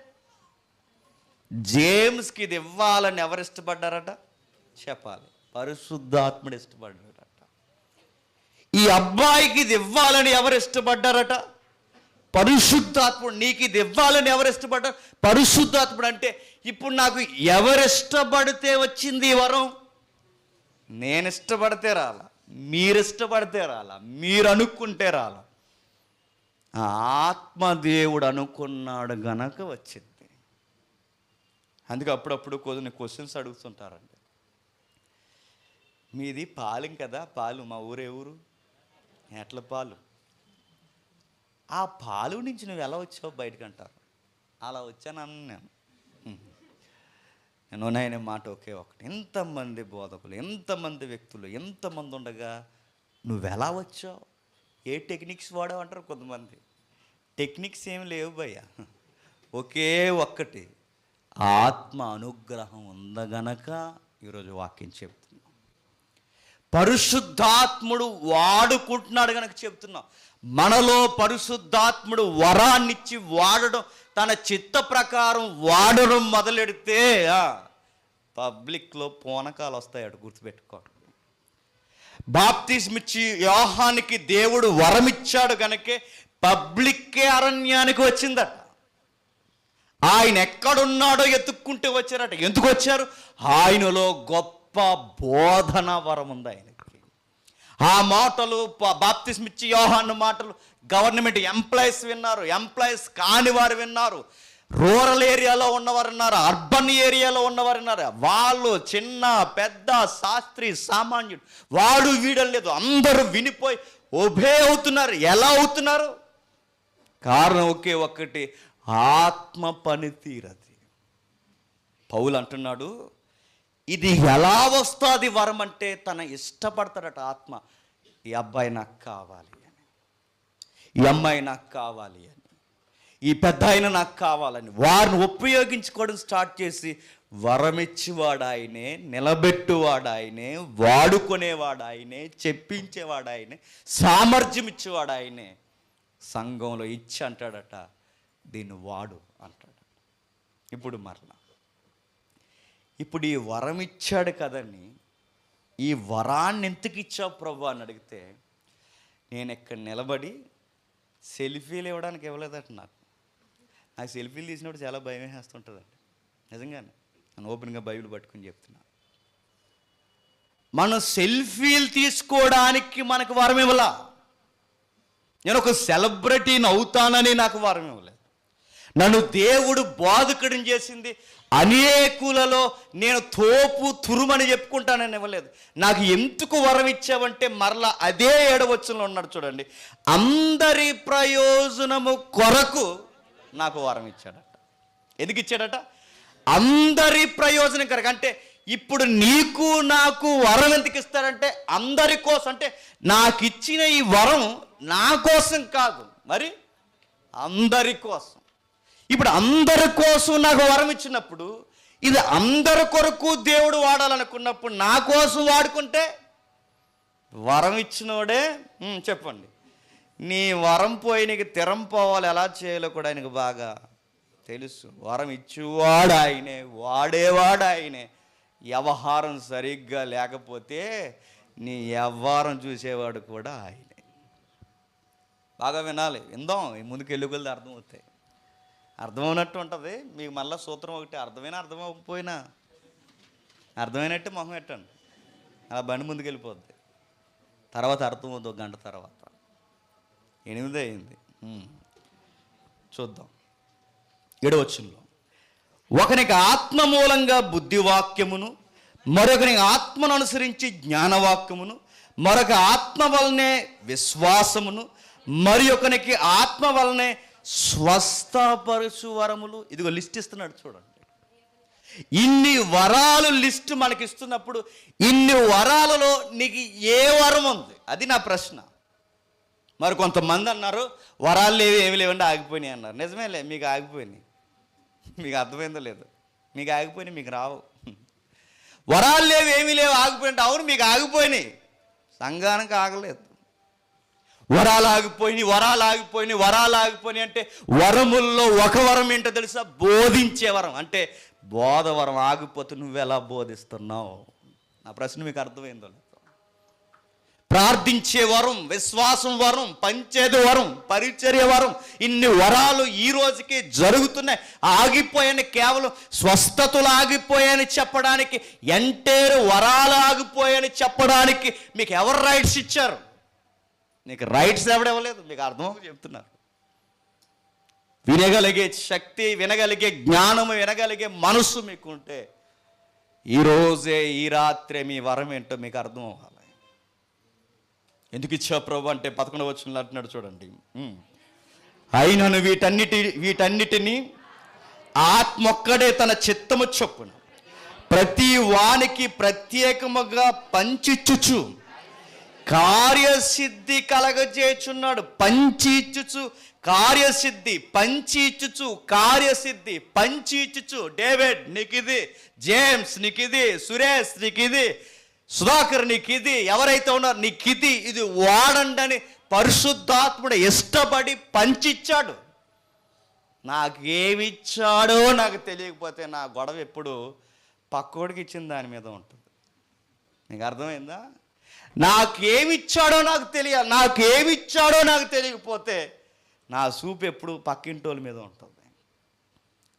జేమ్స్కి ఇది ఇవ్వాలని ఎవరు ఇష్టపడ్డారట చెప్పాలి, పరిశుద్ధాత్ముడు ఇష్టపడ్డారట. ఈ అబ్బాయికి ఇది ఇవ్వాలని ఎవరు ఇష్టపడ్డారట, పరిశుద్ధాత్ముడు. నీకు ఇది ఇవ్వాలని ఎవరు ఇష్టపడ్డారు, పరిశుద్ధాత్ముడు. అంటే ఇప్పుడు నాకు ఎవరు ఇష్టపడితే వచ్చింది ఈ వరం? నేను ఇష్టపడితే రాలా, మీరు ఇష్టపడితే రాలా, మీరు అనుకుంటే రాలా, ఆత్మదేవుడు అనుకున్నాడు గనక వచ్చింది. అందుకే అప్పుడప్పుడు కొన్ని క్వశ్చన్స్ అడుగుతుంటారండి. మీది పాలెం కదా, పాలు, మా ఊరే ఊరు, ఎట్ల పాలు, ఆ పాలు నుంచి నువ్వు ఎలా వచ్చావు బయటకు అంటారు. అలా వచ్చానని నేను నాయన మాట ఒకే ఒకటి, ఎంతమంది బోధకులు, ఎంతమంది వ్యక్తులు, ఎంతమంది ఉండగా నువ్వెలా వచ్చావు, ఏ టెక్నిక్స్ వాడావు అంటారు కొంతమంది. టెక్నిక్స్ ఏమి లేవు భయ్య, ఒకే ఒక్కటి, ఆత్మ అనుగ్రహం ఉందగనక ఈరోజు వాక్యం చెప్తున్నాం. పరిశుద్ధాత్ముడు వాడుకుంటున్నాడు కనుక చెప్తున్నాం. మనలో పరిశుద్ధాత్ముడు వరాన్నిచ్చి వాడడం, తన చిత్త ప్రకారం వాడడం మొదలెడితే పబ్లిక్లో పూనకాలు వస్తాయి. అటు గుర్తుపెట్టుకోండి. బాప్తిస్మ ఇచ్చి యోహానికి దేవుడు వరమిచ్చాడు కనుకే పబ్లిక్కే అరణ్యానికి వచ్చిందట. ఆయన ఎక్కడున్నాడో ఎత్తుక్కుంటూ వచ్చారట. ఎందుకు వచ్చారు? ఆయనలో గొప్ప బోధన వరం ఉంది ఆయనకి. ఆ మాటలు, బాప్తిస్మ ఇచ్చి యోహాను మాటలు గవర్నమెంట్ ఎంప్లాయీస్ విన్నారు, ఎంప్లాయీస్ కాని వారు విన్నారు, రూరల్ ఏరియాలో ఉన్నవారు ఉన్నారు, అర్బన్ ఏరియాలో ఉన్నవారు ఉన్నారు. వాళ్ళు చిన్న పెద్ద, శాస్త్రి సామాన్యుడు, వాడు వీడలేదు, అందరూ వినిపోయి ఒబే అవుతున్నారు. ఎలా అవుతున్నారు? కారణం ఒకే ఒక్కటి, ఆత్మ పనితీరది. పౌలు అంటున్నాడు, ఇది ఎలా వస్తుంది వరం అంటే తన ఇష్టపడతాడట ఆత్మ. ఈ అబ్బాయి నాకు కావాలి అని, ఈ అమ్మాయి నాకు కావాలి అని, ఈ పెద్ద ఆయన నాకు కావాలని వారిని ఉపయోగించుకోవడం స్టార్ట్ చేసి వరమిచ్చేవాడు ఆయనే, నిలబెట్టువాడు ఆయనే, వాడుకునేవాడు ఆయనే, చెప్పించేవాడు ఆయనే, సామర్థ్యం ఇచ్చేవాడు ఆయనే. సంఘంలో ఇచ్చి అంటాడట, దీన్ని వాడు అంటాడు. ఇప్పుడు మరలా, ఇప్పుడు ఈ వరం ఇచ్చాడు కదండి, ఈ వరాన్ని ఎందుకు ఇచ్చావు ప్రభు అని అడిగితే, నేను ఇక్కడ నిలబడి సెల్ఫీలు ఇవ్వడానికి ఇవ్వలేదట. నాకు సెల్ఫీలు తీసినప్పుడు చాలా భయం వేస్తుంటుందండి. నిజంగానే నేను ఓపెన్గా బైబిల్ పట్టుకుని చెప్తున్నా. మనం సెల్ఫీలు తీసుకోవడానికి మనకు వరం ఇవ్వలా. నేను ఒక సెలబ్రిటీని అవుతానని నాకు వరం ఇవ్వలేదు. నన్ను దేవుడు బోధకుడిని చేసింది అనేకులలో నేను తోపు తురుమని చెప్పుకుంటానని ఇవ్వలేదు. నాకు ఎందుకు వరం ఇచ్చావంటే మరలా అదే 7వ వచనంలో ఉన్నాడు చూడండి, అందరి ప్రయోజనము కొరకు నాకు వరం ఇచ్చాడట. ఎందుకు ఇచ్చాడట? అందరి ప్రయోజనం కొరకు. అంటే ఇప్పుడు నీకు నాకు వరం ఎందుకు ఇస్తాడంటే అందరి కోసం. అంటే నాకు ఇచ్చిన ఈ వరం నా కోసం కాదు, మరి అందరి కోసం. ఇప్పుడు అందరి కోసం నాకు వరం ఇచ్చినప్పుడు, ఇది అందరి కొరకు దేవుడు వాడాలనుకున్నప్పుడు నా కోసం వాడుకుంటే, వరం ఇచ్చినోడే చెప్పండి, నీ వరం పోయి నీకు తిరం పోవాలి, ఎలా చేయాలో కూడా ఆయనకు బాగా తెలుసు. వరం ఇచ్చేవాడు ఆయనే, వాడేవాడు ఆయనే. వ్యవహారం సరిగ్గా లేకపోతే నీ వ్యవహారం చూసేవాడు కూడా ఆయనే. బాగా వినాలి, విందాం, ముందుకు వెళ్ళుకెళ్ళి అర్థమవుతాయి. అర్థమైనట్టు ఉంటుంది మీకు. మళ్ళీ సూత్రం ఒకటి, అర్థమైనా అర్థం అవ్వకపోయినా అర్థమైనట్టు మొహం పెట్టండి, అలా బండి ముందుకు వెళ్ళిపోద్ది. తర్వాత అర్థమవుతుంది ఒక గంట తర్వాత. 8 అయింది. చూద్దాం 7వ వచనంలో, ఒకనికి ఆత్మ మూలంగా బుద్ధివాక్యమును, మరొకనికి ఆత్మను అనుసరించి జ్ఞానవాక్యమును, మరొక ఆత్మ వలనే విశ్వాసమును, మరి ఒకనికి ఆత్మ వలనే స్వస్థపరచు వరములు. ఇదిగో లిస్ట్ ఇస్తున్నాడు చూడండి. ఇన్ని వరాలు లిస్ట్ మనకి ఇస్తున్నప్పుడు, ఇన్ని వరాలలో నీకు ఏ వరం ఉంది? అది నా ప్రశ్న. మరి కొంతమంది అన్నారు వరాలు లేవు, ఏమి లేవండి, ఆగిపోయినాయి అన్నారు. నిజమేలే, మీకు ఆగిపోయినాయి. మీకు అర్థమైందో లేదు, మీకు ఆగిపోయినాయి, మీకు రావు. వరాలు లేవు, ఏమీ లేవు, ఆగిపోయింటే అవును, మీకు ఆగిపోయినాయి. సంఘానికి ఆగలేదు. వరాలు ఆగిపోయినాయి, వరాలు ఆగిపోయినాయి, వరాలు ఆగిపోయినాయి. అంటే వరముల్లో ఒక వరం ఏంటో తెలుసా? బోధించే వరం. అంటే బోధ వరం ఆగిపోతే నువ్వెలా బోధిస్తున్నావు? నా ప్రశ్న మీకు అర్థమైందో లేదు. ప్రార్థించే వరం, విశ్వాసం వరం, పంచేది వరం, పరిచర్య వరం, ఇన్ని వరాలు ఈ రోజుకి జరుగుతున్నాయి. ఆగిపోయాయని, కేవలం స్వస్థతలు ఆగిపోయాయని చెప్పడానికి, ఎంటేరు వరాలు ఆగిపోయాయని చెప్పడానికి మీకు ఎవరు రైట్స్ ఇచ్చారు? నీకు రైట్స్ ఎవడివ్వలేదు. మీకు అర్థమవు చెప్తున్నారు. వినగలిగే శక్తి, వినగలిగే జ్ఞానము, వినగలిగే మనస్సు మీకు ఉంటే ఈరోజే, ఈ రాత్రే మీ వరం ఏంటో మీకు అర్థం అవ్వాలి. ఎందుకు ఇచ్చావు ప్రభు అంటే 11వ వచనంలో అంటున్నాడు చూడండి, అయినను వీటన్నిటినీ ఆత్మొక్కడే తన చిత్తము చొప్పున ప్రతి వానికి ప్రత్యేకముగా పంచిచ్చుచు కార్యసిద్ధి కలగజేచున్నాడు. పంచి ఇచ్చుచు కార్యసిద్ధి, పంచి ఇచ్చుచు కార్యసిద్ధి, పంచి ఇచ్చుచు. డేవిడ్ నీకిది, జేమ్స్ నీకిది, సురేష్ నీకిది, సుధాకర్ నీకిది, ఎవరైతే ఉన్నారో నీకిది, ఇది వాడండి అని పరిశుద్ధాత్ముడు ఇష్టపడి పంచిచ్చాడు. నాకేమిచ్చాడో నాకు తెలియకపోతే నా గొడవ ఎప్పుడు పక్కోడికి ఇచ్చిన దాని మీద ఉంటుంది. నీకు అర్థమైందా? నాకేమిచ్చాడో నాకు తెలియాలి. నాకేమిచ్చాడో నాకు తెలియకపోతే నా సూపు ఎప్పుడు పక్కింటోళ్ళ మీద ఉంటుంది.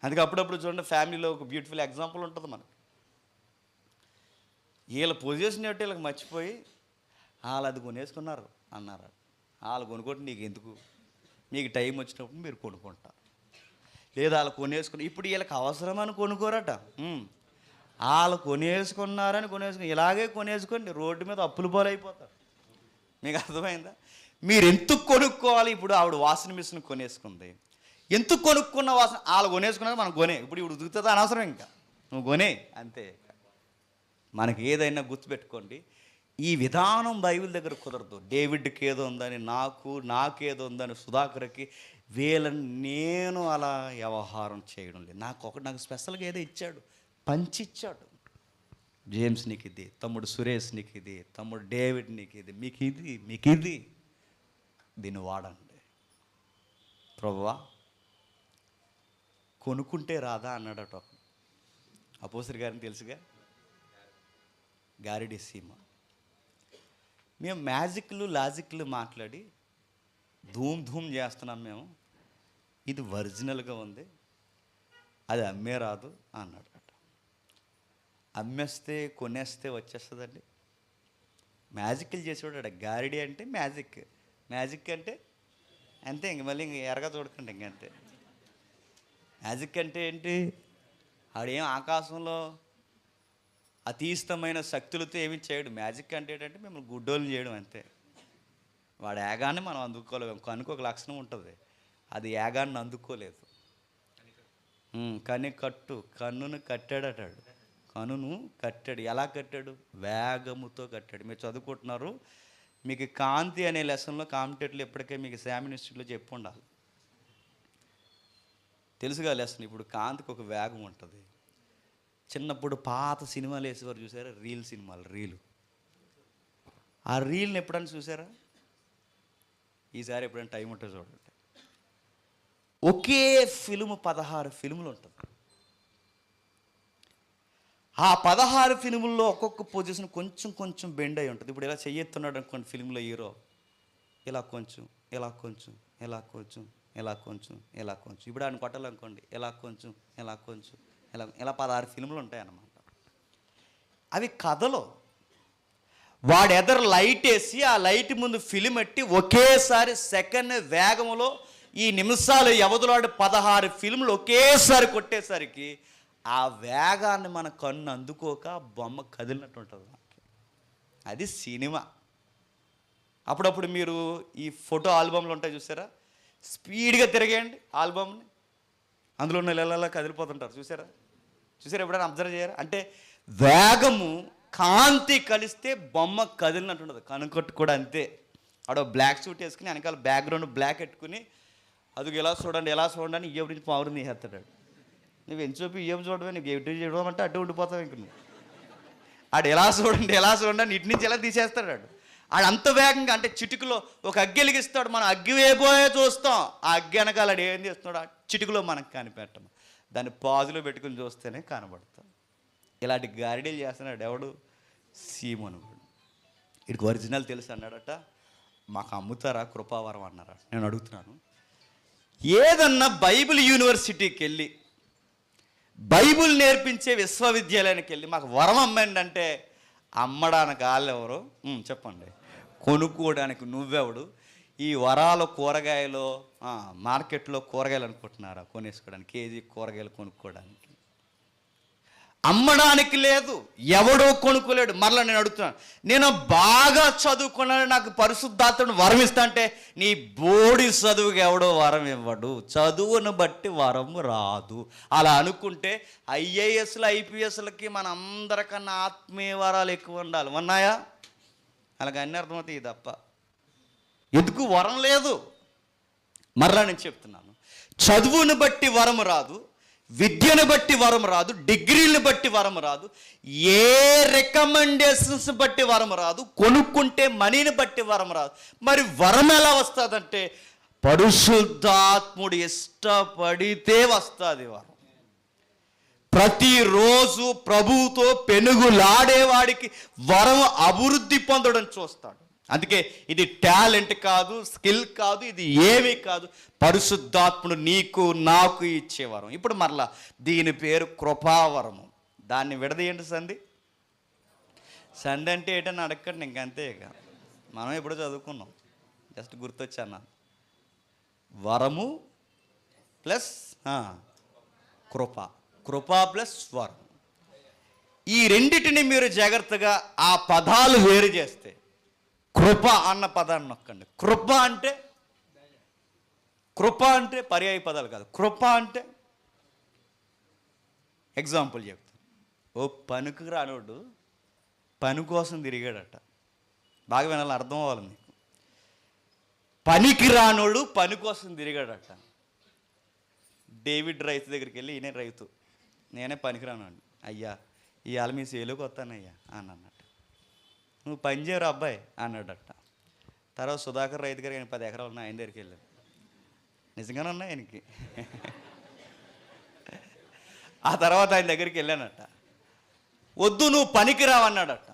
అందుకే అప్పుడప్పుడు చూడండి, ఫ్యామిలీలో ఒక బ్యూటిఫుల్ ఎగ్జాంపుల్ ఉంటుంది మనకు. వీళ్ళ పొజిషన్ ఏంటో వీళ్ళకి మర్చిపోయి వాళ్ళు అది కొనేసుకున్నారు అన్నారు. వాళ్ళు కొనుక్కోండి, నీకు ఎందుకు, మీకు టైం వచ్చినప్పుడు మీరు కొనుక్కుంటారు. లేదా వాళ్ళు కొనేసుకుని, ఇప్పుడు వీళ్ళకి అవసరమని కొనుక్కోరట, వాళ్ళు కొనేసుకున్నారని ఇలాగే కొనేసుకోండి, రోడ్డు మీద అప్పులు పాలైపోతారు. మీకు అర్థమైందా? మీరు ఎందుకు కొనుక్కోవాలి? ఇప్పుడు ఆవిడ వాషింగ్ మిషన్ కొనేసుకుంది, ఎందుకు కొనుక్కున్న వాసన? వాళ్ళు కొనేసుకున్నారు, మనం కొనే. ఇప్పుడు ఉతుకుతుంది అనవసరం, ఇంకా నువ్వు కొనే అంతే. మనకి ఏదైనా గుర్తుపెట్టుకోండి, ఈ విధానం బైబిల్ దగ్గర కుదరదు. డేవిడ్కి ఏదో ఉందని నాకేదో ఉందని సుధాకర్కి, వీళ్ళని నేను అలా వ్యవహారం చేయడం లేదు. నాకు స్పెషల్గా ఏదో ఇచ్చాడు, పంచిచ్చాడు. జేమ్స్ నీకు ఇది, తమ్ముడు సురేష్ నీకు ఇది, తమ్ముడు డేవిడ్ నీకు ఇది, మీకు ఇది, దీన్ని వాడండి. ప్రభువా కొనుక్కుంటే రాదా అన్నాడట అపోస్తలుల గారిని, తెలుసుగా, గారిడి సీమ. మేము మ్యాజిక్లు లాజిక్లు మాట్లాడి ధూమ్ చేస్తున్నాం మేము, ఇది ఒరిజినల్గా ఉంది, అది అమ్మే రాదు అన్నాడు. అమ్మేస్తే కొనేస్తే వచ్చేస్తుందండి. మ్యాజిక్లు చేసేవాడు గారిడి అంటే మ్యాజిక్ అంటే అంతే. ఇంక మళ్ళీ ఎరగా చూడకండి, ఇంకంతే. మ్యాజిక్ అంటే ఏంటి? ఆడేం ఆకాశంలో అతీస్తమైన శక్తులతో ఏమి చేయడు. మ్యాజిక్ అంటే ఏంటంటే మిమ్మల్ని గుడ్డోలు చేయడం అంతే. వాడు యాగాన్ని మనం అందుకోలేము. కనుక ఒక లక్షణం ఉంటుంది, అది యాగాన్ని అందుకోలేదు. కన్నును కట్టాడటాడు, కనును కట్టాడు. ఎలా కట్టాడు? వేగముతో కట్టాడు. మీరు చదువుకుంటున్నారు, మీకు కాంతి అనే లెసన్లో కాంపిటేటర్లు ఎప్పటికే మీకు శామిన్ ఇన్స్టిట్యూట్లో చెప్పి ఉండాలి. తెలుసుగా లెసన్. ఇప్పుడు కాంతికి ఒక వేగం ఉంటుంది. చిన్నప్పుడు పాత సినిమాలు వేసేవారు చూసారా, రీల్ సినిమాలు, రీలు. ఆ రీల్ని ఎప్పుడైనా చూసారా? ఈసారి ఎప్పుడైనా టైం ఉంటే చూడండి. ఒకే ఫిల్మ్ 16 ఫిల్ములు ఉంటుంది. ఆ 16 ఫిల్ముల్లో ఒక్కొక్క పొజిషన్ కొంచెం కొంచెం బెండ్ అయి ఉంటుంది. ఇప్పుడు ఇలా చెయ్యెత్తున్నాడు అనుకోండి ఫిల్మ్లో హీరో, ఇలా కొంచెం, ఇలా కొంచెం, ఇలా కొంచెం, ఇలా కొంచెం, ఇలా కొంచెం. ఇప్పుడు ఆయన కొట్టాలనుకోండి, ఇలా కొంచెం, ఇలా కొంచెం, ఇలా ఇలా 16 ఫిల్ములు ఉంటాయన్నమాట. అవి కథలో వాడు ఎదరు లైట్ వేసి ఆ లైట్ ముందు ఫిలిం ఎట్టి ఒకేసారి సెకండ్ వేగంలో ఈ నిమిషాలు వ్యవధిలో 16 ఫిల్ములు ఒకేసారి కొట్టేసరికి ఆ వేగాన్ని మన కన్ను అందుకోక బొమ్మ కదిలినట్టు ఉంటుంది. అది సినిమా. అప్పుడప్పుడు మీరు ఈ ఫోటో ఆల్బమ్లు ఉంటాయి చూసారా, స్పీడ్గా తిరిగేయండి ఆల్బమ్ని, అందులో ఉన్న నెలలా కదిలిపోతుంటారు. చూసారా ఎప్పుడైనా అబ్జర్వ్ చేయరా? అంటే వేగము కాంతి కలిస్తే బొమ్మ కదిలినట్టు ఉంటుంది. కనుకొట్టు కూడా అంతే. ఆడో బ్లాక్ సూట్ వేసుకుని వెనకాల బ్యాక్గ్రౌండ్ బ్లాక్ పెట్టుకుని అది ఎలా చూడండి అని ఏ గురించి పవర్ తీసేస్తాడు. నువ్వు ఎంత చూపి ఏం చూడవే, నీకు ఎటు చూడడం అంటే అడ్డు ఉండిపోతావు. ఇంక నువ్వు ఆడు ఎలా చూడండి అని ఇటు నుంచి ఎలా తీసేస్తాడు. ఆడు అంత వేగంగా, అంటే చిటికలో ఒక అగ్గి వెలిగిస్తాడు, మనం అగ్గి వేయబోయే చూస్తాం. ఆ అగ్గి వెనకాల ఆడు ఏం చేస్తున్నాడు, ఆ చిటికలో మనకు కనిపెట్టము, దాన్ని పాజులో పెట్టుకుని చూస్తేనే కనబడతాం. ఇలాంటి గారిడీలు చేస్తున్నాడు ఎవడు? సీమోనుడు. వీడికి ఒరిజినల్ తెలుసు అన్నాడట. మాకు అమ్ముతారా కృపావరం అన్నారా? నేను అడుగుతున్నాను, ఏదన్నా బైబిల్ యూనివర్సిటీకి వెళ్ళి బైబిల్ నేర్పించే విశ్వవిద్యాలయానికి వెళ్ళి మాకు వరం అమ్మండి అంటే అమ్మడానికి వాళ్ళు ఎవరు చెప్పండి, కొనుక్కోవడానికి నువ్వెవడు? ఈ వరాలు కూరగాయలు మార్కెట్లో కూరగాయలు అనుకుంటున్నారా కొనేసుకోవడానికి, కేజీ కూరగాయలు కొనుక్కోవడానికి? అమ్మడానికి లేదు, ఎవడో కొనుక్కోలేడు. మరలా నేను అడుగుతున్నాను, నేను బాగా చదువుకున్నాను, నాకు పరిశుద్ధాత్మను వరం ఇస్తా అంటే నీ బోడి చదువుకి ఎవడో వరం ఇవ్వడు. చదువును బట్టి వరం రాదు. అలా అనుకుంటే ఐఏఎస్లు ఐపీఎస్లకి మన అందరికన్నా ఆత్మీయ వరాలు ఎక్కువ ఉండాలి. ఉన్నాయా? అలాగే అన్నీ అర్థమవుతాయి తప్ప ఎందుకు వరం లేదు. మరలా నేను చెప్తున్నాను, చదువును బట్టి వరం రాదు, విద్యను బట్టి వరం రాదు, డిగ్రీలను బట్టి వరం రాదు, ఏ రికమెండేషన్స్ బట్టి వరం రాదు, కొనుక్కుంటే మనీని బట్టి వరం రాదు. మరి వరం ఎలా వస్తుందంటే పరిశుద్ధాత్ముడు ఇష్టపడితే వస్తుంది వరం. ప్రతిరోజు ప్రభువుతో పెనుగులాడేవాడికి వరం అభివృద్ధి పొందడం చూస్తాడు. అందుకే ఇది టాలెంట్ కాదు, స్కిల్ కాదు, ఇది ఏమీ కాదు, పరిశుద్ధాత్ముడు నీకు నాకు ఇచ్చేవరం. ఇప్పుడు మరలా దీని పేరు కృపావరము. దాన్ని విడదీయండి సంధి అంటే ఏంటని అడగండి. ఇంకంతే, ఇక మనం ఎప్పుడు చదువుకున్నాం, జస్ట్ గుర్తొచ్చా. వరము ప్లస్ కృప ప్లస్ వరం, ఈ రెండిటిని మీరు జాగ్రత్తగా ఆ పదాలు వేరు చేస్తే కృప అన్న పదాన్ని నొక్కండి. కృప అంటే పర్యాయ పదాలు కాదు. కృప అంటే ఎగ్జాంపుల్ చెప్తాను. ఓ పనికి రానోడు పని కోసం తిరిగాడట. బాగా వినాలి, అర్థం అవ్వాలి మీకు. పనికి రానోడు పని కోసం తిరిగాడట. డేవిడ్ రైతు దగ్గరికి వెళ్ళి, ఈయన రైతు, నేనే పనికి రానండి అయ్యా, ఇవాళ మీ సేలుకి వస్తానయ్యా అని అన్నట్టు. నువ్వు పని చేయరు అబ్బాయి అన్నాడట. తర్వాత సుధాకర్ రైతు గారు, ఆయన 10 ఎకరాలు ఉన్నాయి, ఆయన దగ్గరికి వెళ్ళాడు. నిజంగానే ఉన్నాయి ఆయనకి. ఆ తర్వాత ఆయన దగ్గరికి వెళ్ళానట. వద్దు, నువ్వు పనికి రావన్నాడట.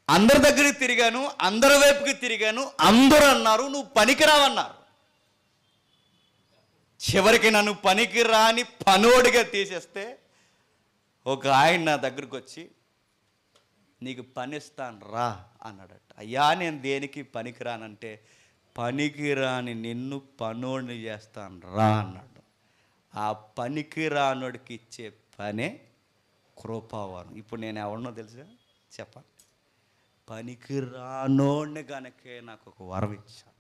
అందరి దగ్గరికి తిరిగాను, అందరి వైపుకి తిరిగాను, అందరూ అన్నారు నువ్వు పనికి రావన్నారు. చివరికి నన్ను పనికి రాని పనోడిగా తీసేస్తే ఒక ఆయన నా దగ్గరికి వచ్చి, నీకు పని ఇస్తాను రా అన్నాడట. అయ్యా, నేను దేనికి పనికి రానంటే, పనికి రాని నిన్ను పనోడిని చేస్తాను రా అన్నాడు. ఆ పనికి రానోడికి ఇచ్చే పనే కృపావరం. ఇప్పుడు నేను ఎవరినో తెలుసా చెప్పండి, పనికి రానోడిని కనుకే నాకు ఒక వరం ఇచ్చాడు.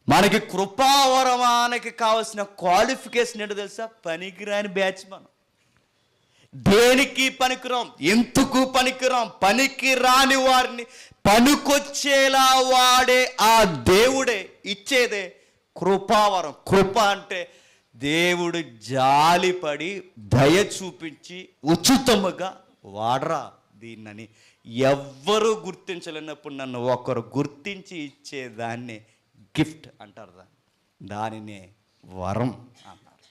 మనకి కృపావరమానికి కావాల్సిన క్వాలిఫికేషన్ ఏంటో తెలుసా? పనికిరాని బ్యాచ్ మనం. దేనికి పనికిరాం, ఎందుకు పనికిరాం, పనికి రాని వారిని పనికొచ్చేలా వాడే ఆ దేవుడే ఇచ్చేదే కృపావరం. కృప అంటే దేవుడు జాలిపడి దయ చూపించి ఉచితముగా వాడరా దీన్నని ఎవ్వరూ గుర్తించలేనప్పుడు నన్ను ఒకరు గుర్తించి ఇచ్చేదాన్ని గిఫ్ట్ అంటారు. దానినే వరం అన్నారు.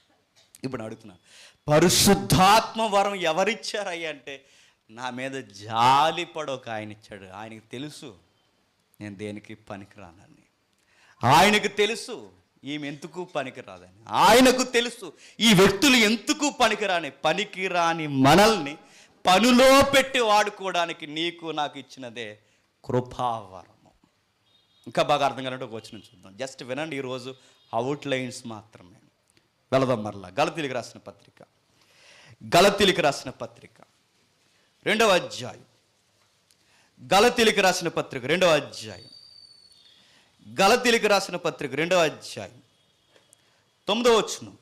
ఇప్పుడు అడుగుతున్నాను, పరిశుద్ధాత్మ వరం ఎవరిచ్చారయ్యా అంటే, నా మీద జాలిపడి ఒక ఆయన ఇచ్చాడు. ఆయనకి తెలుసు నేను దేనికి పనికిరానని, ఆయనకు తెలుసు ఈమె ఎందుకు పనికిరాదని, ఆయనకు తెలుసు ఈ వ్యక్తులు ఎందుకు పనికిరాని మనల్ని పనిలో పెట్టి వాడుకోవడానికి నీకు నాకు ఇచ్చినదే కృపావరము. ఇంకా బాగా అర్థం కాలంటే ఒక వచనం చూద్దాం, జస్ట్ వినండి. ఈరోజు అవుట్లైన్స్ మాత్రమే. వెళదాం మరలా గలతీయులకు రాసిన పత్రిక, గలతీయులకు రాసిన పత్రిక 2వ అధ్యాయం, గలతీయులకు రాసిన పత్రిక 2వ అధ్యాయం, గలతీయులకు రాసిన పత్రిక 2వ అధ్యాయం 9వ వచనం.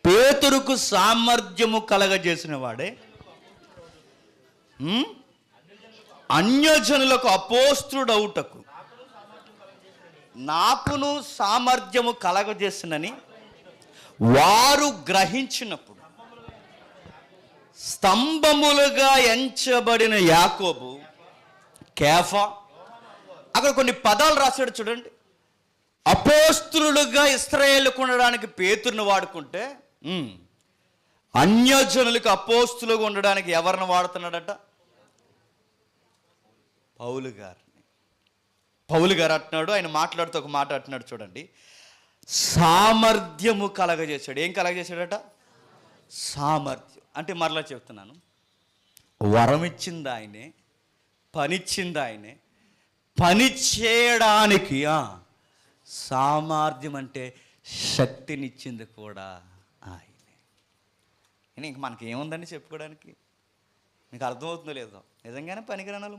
పేతురుకు సామర్థ్యము కలగజేసిన వాడే అన్యజనులకు అపోస్తుడౌటకు నాకును సామర్థ్యము కలగజేసినని వారు గ్రహించినప్పుడు స్తంభములుగా ఎంచబడిన యాకోబు, కేఫా, అక్కడ కొన్ని పదాలు రాశాడు చూడండి. అపోస్తులుగా ఇశ్రాయేలుకు ఉండడానికి పేతురుని వాడుకుంటే, అన్యజనులకు అపోస్తులుగా ఉండడానికి ఎవరిని వాడుతున్నాడట? పౌలు గారిని. పౌలు గారు అంటున్నాడు, ఆయన మాట్లాడుతూ ఒక మాట అంటున్నాడు చూడండి, సామర్థ్యము కలగజేశాడు. ఏం కలగజేశాడట? సామర్థ్యం. అంటే మరలా చెప్తున్నాను, వరం ఇచ్చింది ఆయనే, పనిచ్చింది ఆయనే, పని చేయడానికి సామర్థ్యం అంటే శక్తినిచ్చింది కూడా ఆయనే. ఇంక మనకి ఏముందని చెప్పుకోవడానికి? మీకు అర్థమవుతుందో లేదో? నిజంగానే పనికిరానాలు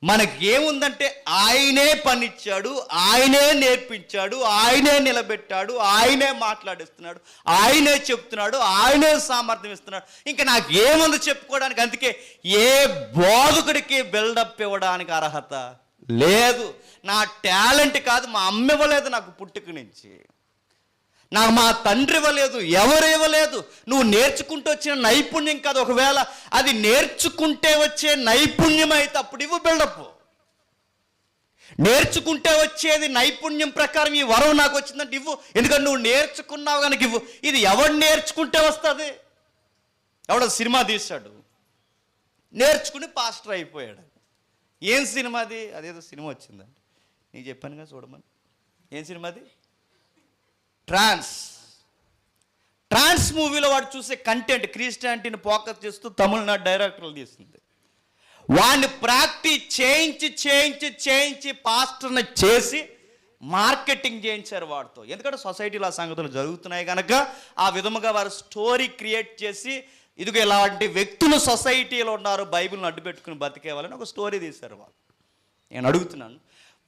మనకేముందంటే ఆయనే పనిచ్చాడు, ఆయనే నేర్పించాడు, ఆయనే నిలబెట్టాడు, ఆయనే మాట్లాడిస్తున్నాడు, ఆయనే చెప్తున్నాడు, ఆయనే సామర్థ్యం ఇస్తున్నాడు. ఇంకా నాకు ఏముంది చెప్పుకోవడానికి? అందుకే ఏ బోధకుడికి బిల్డప్ ఇవ్వడానికి అర్హత లేదు. నా టాలెంట్ కాదు, మా అమ్మ ఇవ్వలేదు నాకు పుట్టుక నుంచి, నాకు మా తండ్రి ఇవ్వలేదు, ఎవరు ఇవ్వలేదు. నువ్వు నేర్చుకుంటూ వచ్చిన నైపుణ్యం కాదు. ఒకవేళ అది నేర్చుకుంటే వచ్చే నైపుణ్యం అయితే అప్పుడు ఇవ్వు బిల్డప్. నేర్చుకుంటే వచ్చేది నైపుణ్యం ప్రకారం ఈ వరం నాకు వచ్చిందంటే ఇవ్వు. ఎందుకంటే నువ్వు నేర్చుకున్నావు కనుక ఇవ్వు. ఇది ఎవడు నేర్చుకుంటే వస్తుంది? ఎవడో సినిమా తీశాడు, నేర్చుకుని పాస్టర్ అయిపోయాడు. ఏం సినిమాది? అదేదో సినిమా వచ్చిందండి, నీకు చెప్పాను కదా చూడమని. ఏం సినిమాది? ట్రాన్స్ మూవీలో వాడు చూసే కంటెంట్ క్రిస్టియానిటీని ఫోకస్ చేస్తూ తమిళనాడు డైరెక్టర్లు తీస్తుంది. వాడిని ప్రాక్టీస్ చేయించి పాస్టర్ని చేసి మార్కెటింగ్ చేయించారు వాడితో. ఎందుకంటే సొసైటీలో ఆ సంగతులు జరుగుతున్నాయి కనుక ఆ విధముగా వారు స్టోరీ క్రియేట్ చేసి, ఇదిగో ఇలాంటి వ్యక్తులు సొసైటీలో ఉన్నారు, బైబిల్ని అడ్డు పెట్టుకుని బతికేవాళ్ళని ఒక స్టోరీ తీశారు వాళ్ళు. నేను అడుగుతున్నాను,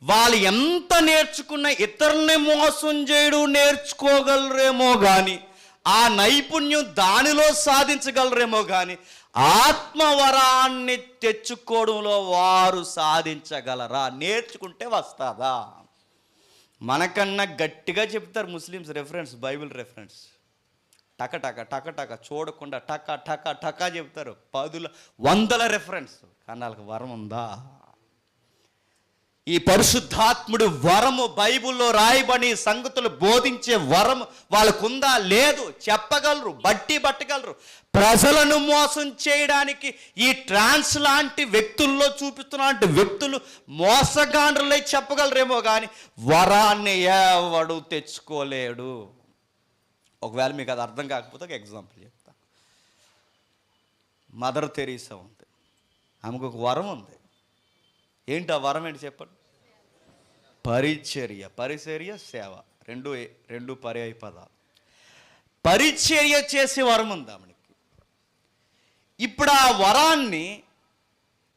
వాళ్ళు ఎంత నేర్చుకున్నా ఇతరుల్ని మోసం చేయడం నేర్చుకోగలరేమో కానీ, ఆ నైపుణ్యం దానిలో సాధించగలరేమో కానీ, ఆత్మవరాన్ని తెచ్చుకోవడంలో వారు సాధించగలరా? నేర్చుకుంటే వస్తుందా? మనకన్నా గట్టిగా చెప్తారు ముస్లిమ్స్ రెఫరెన్స్, బైబిల్ రెఫరెన్స్. టక చూడకుండా టక చెప్తారు, 100 రెఫరెన్స్. కానీ వాళ్ళకి వరం ఉందా? ఈ పరిశుద్ధాత్ముడు వరము, బైబిల్లో రాయబడి సంగతులు బోధించే వరము వాళ్ళకుందా? లేదు. చెప్పగలరు, పట్టగలరు. ప్రజలను మోసం చేయడానికి ఈ ట్రాన్స్ లాంటి వ్యక్తుల్లో చూపిస్తున్న వ్యక్తులు మోసగాండ్రులై చెప్పగలరేమో కానీ వరాన్ని ఎవడు తెచ్చుకోలేడు. ఒకవేళ మీకు అది అర్థం కాకపోతే ఒక ఎగ్జాంపుల్ చెప్తా. మదర్ తెరీసా ఉంది, ఆమెకు ఒక వరం ఉంది. ఏంటి ఆ వరం? ఏంటి చెప్పండి? పరిచర్య, సేవ, రెండు పర్యాయ పదాలు. పరిచర్య చేసే వరం ఉంది ఆమెకి. ఇప్పుడు ఆ వరాన్ని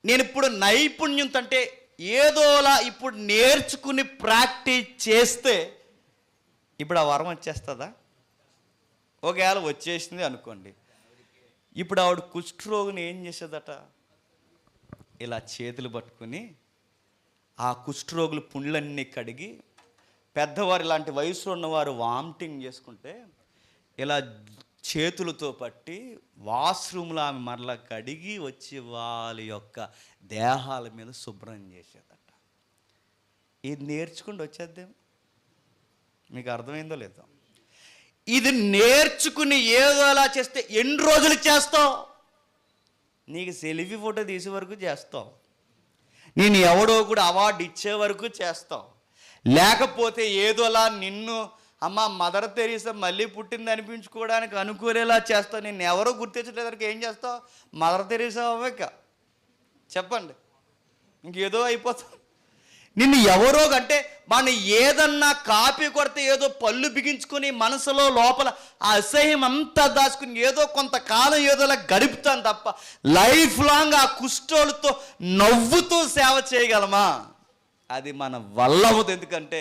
నేను ఇప్పుడు నైపుణ్యం అంటే ఏదోలా ఇప్పుడు నేర్చుకుని ప్రాక్టీస్ చేస్తే ఇప్పుడు ఆ వరం వచ్చేస్తుందా? ఒకవేళ వచ్చేసింది అనుకోండి, ఇప్పుడు ఆవిడ కుష్ఠరోగిని ఏం చేసేదట? ఇలా చేతులు పట్టుకుని ఆ కుష్ఠరోగులు పుండ్లన్నీ కడిగి, పెద్దవారు ఇలాంటి వయసులో ఉన్నవారు వామిటింగ్ చేసుకుంటే ఇలా చేతులతో పట్టి వాష్రూమ్లో ఆమె మరలా కడిగి వచ్చి వాళ్ళ యొక్క దేహాల మీద శుభ్రం చేసేదట. ఇది నేర్చుకుంటూ వచ్చేద్దేం? మీకు అర్థమైందో లేదో? ఇది నేర్చుకుని ఏదో అలా చేస్తే ఎన్ని రోజులు చేస్తావు? నీకు సెల్ఫీ ఫోటో తీసే వరకు చేస్తావు, నేను ఎవడో కూడా అవార్డు ఇచ్చే వరకు చేస్తావు, లేకపోతే ఏదోలా నిన్ను అమ్మ మదర్ తెరీసా మళ్ళీ పుట్టింది అనిపించుకోవడానికి అనుకునేలా చేస్తావు. నిన్ను ఎవరో గుర్తించలేదరికి ఏం చేస్తావు? మదర్ తెరీసా అవ్వక చెప్పండి, ఇంకేదో అయిపోతావు. నిన్ను ఎవరో అంటే మన ఏదన్నా కాపీ కొడితే ఏదో పళ్ళు బిగించుకొని మనసులో లోపల ఆ అసహ్యం అంతా దాచుకుని ఏదో కొంతకాలం ఏదోలా గడుపుతాను తప్ప లైఫ్ లాంగ్ ఆ కుష్ఠోలతో నవ్వుతూ సేవ చేయగలమా? అది మన వల్ల అవ్వదు. ఎందుకంటే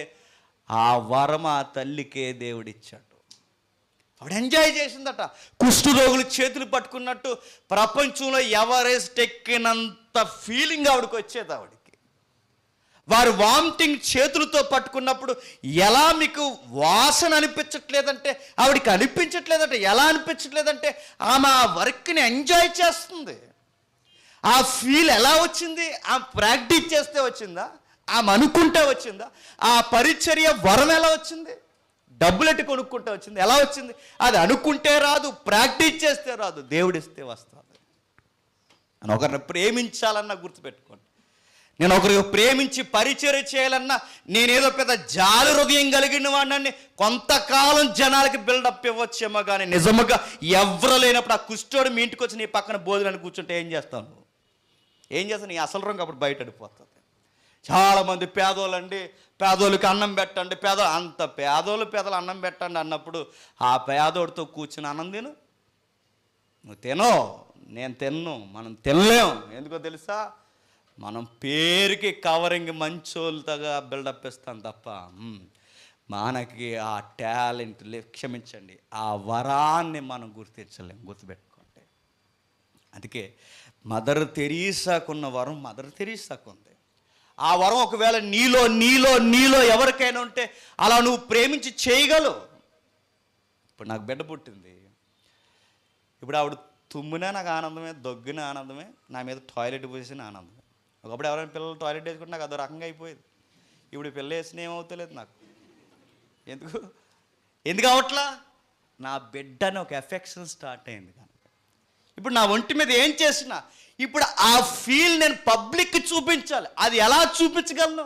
ఆ వరం ఆ తల్లికే దేవుడిచ్చాడు. ఆవిడ ఎంజాయ్ చేసిందట. కుష్ఠరోగులు చేతులు పట్టుకున్నట్టు ప్రపంచంలో ఎవరెస్ట్ ఎక్కినంత ఫీలింగ్ ఆవిడకి వచ్చేది. ఆవిడకి వారు వామిటింగ్ చేతులతో పట్టుకున్నప్పుడు ఎలా మీకు వాసన అనిపించట్లేదంటే ఆవిడికి అనిపించట్లేదంటే ఎలా అనిపించట్లేదంటే ఆమె ఆ వర్క్ని ఎంజాయ్ చేస్తుంది. ఆ ఫీల్ ఎలా వచ్చింది? ఆ ప్రాక్టీస్ చేస్తే వచ్చిందా? ఆమె అనుకుంటే వచ్చిందా? ఆ పరిచర్య వరం ఎలా వచ్చింది? డబ్బులెట్టి కొనుక్కుంటే వచ్చింది? ఎలా వచ్చింది? అది అనుకుంటే రాదు, ప్రాక్టీస్ చేస్తే రాదు, దేవుడిస్తే వస్తుంది. అని ఒకరిని ప్రేమించాలన్నా గుర్తుపెట్టుకోండి. నేను ఒకరికి ప్రేమించి పరిచర్య చేయాలన్నా నేనేదో పెద్ద జాలి హృదయం కలిగిన వాడిని కొంతకాలం జనాలకి బిల్డప్ ఇవ్వచ్చేమో, కానీ నిజముగా ఎవరు లేనప్పుడు ఆ కుష్ఠోడు మీ ఇంటికి వచ్చి నీ పక్కన భోజనాన్ని కూర్చుంటే ఏం చేస్తాను? ఏం చేస్తాను? నీ అసలు రంగు అప్పుడు బయట అడిపోతుంది. చాలామంది పేదోళ్ళండి, పేదోళ్ళకి అన్నం పెట్టండి, అంత పేదలు అన్నం పెట్టండి అన్నప్పుడు ఆ పేదోడితో కూర్చుని అన్నం తిను, నువ్వు తినో, నేను తిన్ను, మనం తినలేం. ఎందుకో తెలుసా? మనం పేరుకి కవరింగ్ మంచోళ్ళగా బిల్డప్ ఇస్తాం తప్ప మనకి ఆ టాలెంట్ క్షమించండి, ఆ వరాన్ని మనం గుర్తించలేం. గుర్తుపెట్టుకోండి. అందుకే మదర్ తెరీసాకున్న వరం మదర్ తెరీసాకు ఉంది. ఆ వరం ఒకవేళ నీలో నీలో నీలో ఎవరికైనా ఉంటే అలా నువ్వు ప్రేమించి చేయగలవు. ఇప్పుడు నాకు బిడ్డ పుట్టింది, ఇప్పుడు ఆవిడ తుమ్మినా నాకు ఆనందమే, దగ్గిన ఆనందమే, నా మీద టాయిలెట్ పోసిన ఆనందమే. ఒకప్పుడు ఎవరైనా పిల్లలు టాయిలెట్ వేసుకుంటే నాకు అదో రకంగా అయిపోయేది. ఇప్పుడు పిల్ల వేసిన ఏమవుతలేదు నాకు. ఎందుకు అవట్లా? నా బిడ్డ అని ఒక ఎఫెక్షన్ స్టార్ట్ అయింది. కనుక ఇప్పుడు నా ఒంటి మీద ఏం చేసినా ఇప్పుడు ఆ ఫీల్ నేను పబ్లిక్కి చూపించాలి. అది ఎలా చూపించగలను?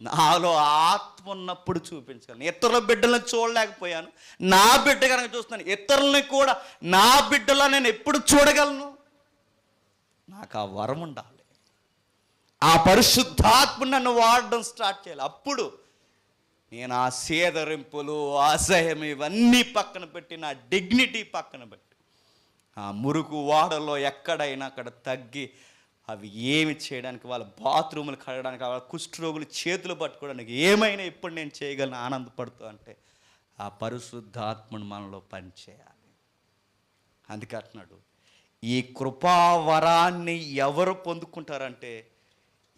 నాలో ఆత్మ ఉన్నప్పుడు చూపించగలను. ఇతరుల బిడ్డలను చూడలేకపోయాను, నా బిడ్డ కనుక చూస్తున్నాను. ఇతరులని కూడా నా బిడ్డలా నేను ఎప్పుడు చూడగలను? నాకు ఆ వరం ఉండాలి. ఆ పరిశుద్ధాత్మ నన్ను వాడడం స్టార్ట్ చేయాలి. అప్పుడు నేను ఆ సేదరింపులు, అసహ్యం ఇవన్నీ పక్కన పెట్టి నా డిగ్నిటీ పక్కన పెట్టి ఆ మురుగు వాడలో ఎక్కడైనా అక్కడ తగ్గి అవి ఏమి చేయడానికి, వాళ్ళ బాత్రూములు కడగడానికి, వాళ్ళ కుష్ఠరోగులు చేతులు పట్టుకోవడానికి ఏమైనా ఇప్పుడు నేను చేయగలను ఆనందపడుతూ అంటే ఆ పరిశుద్ధాత్మను మనలో పనిచేయాలి. అందుకే అంటున్నాడు, ఈ కృపావరాన్ని ఎవరు పొందుకుంటారంటే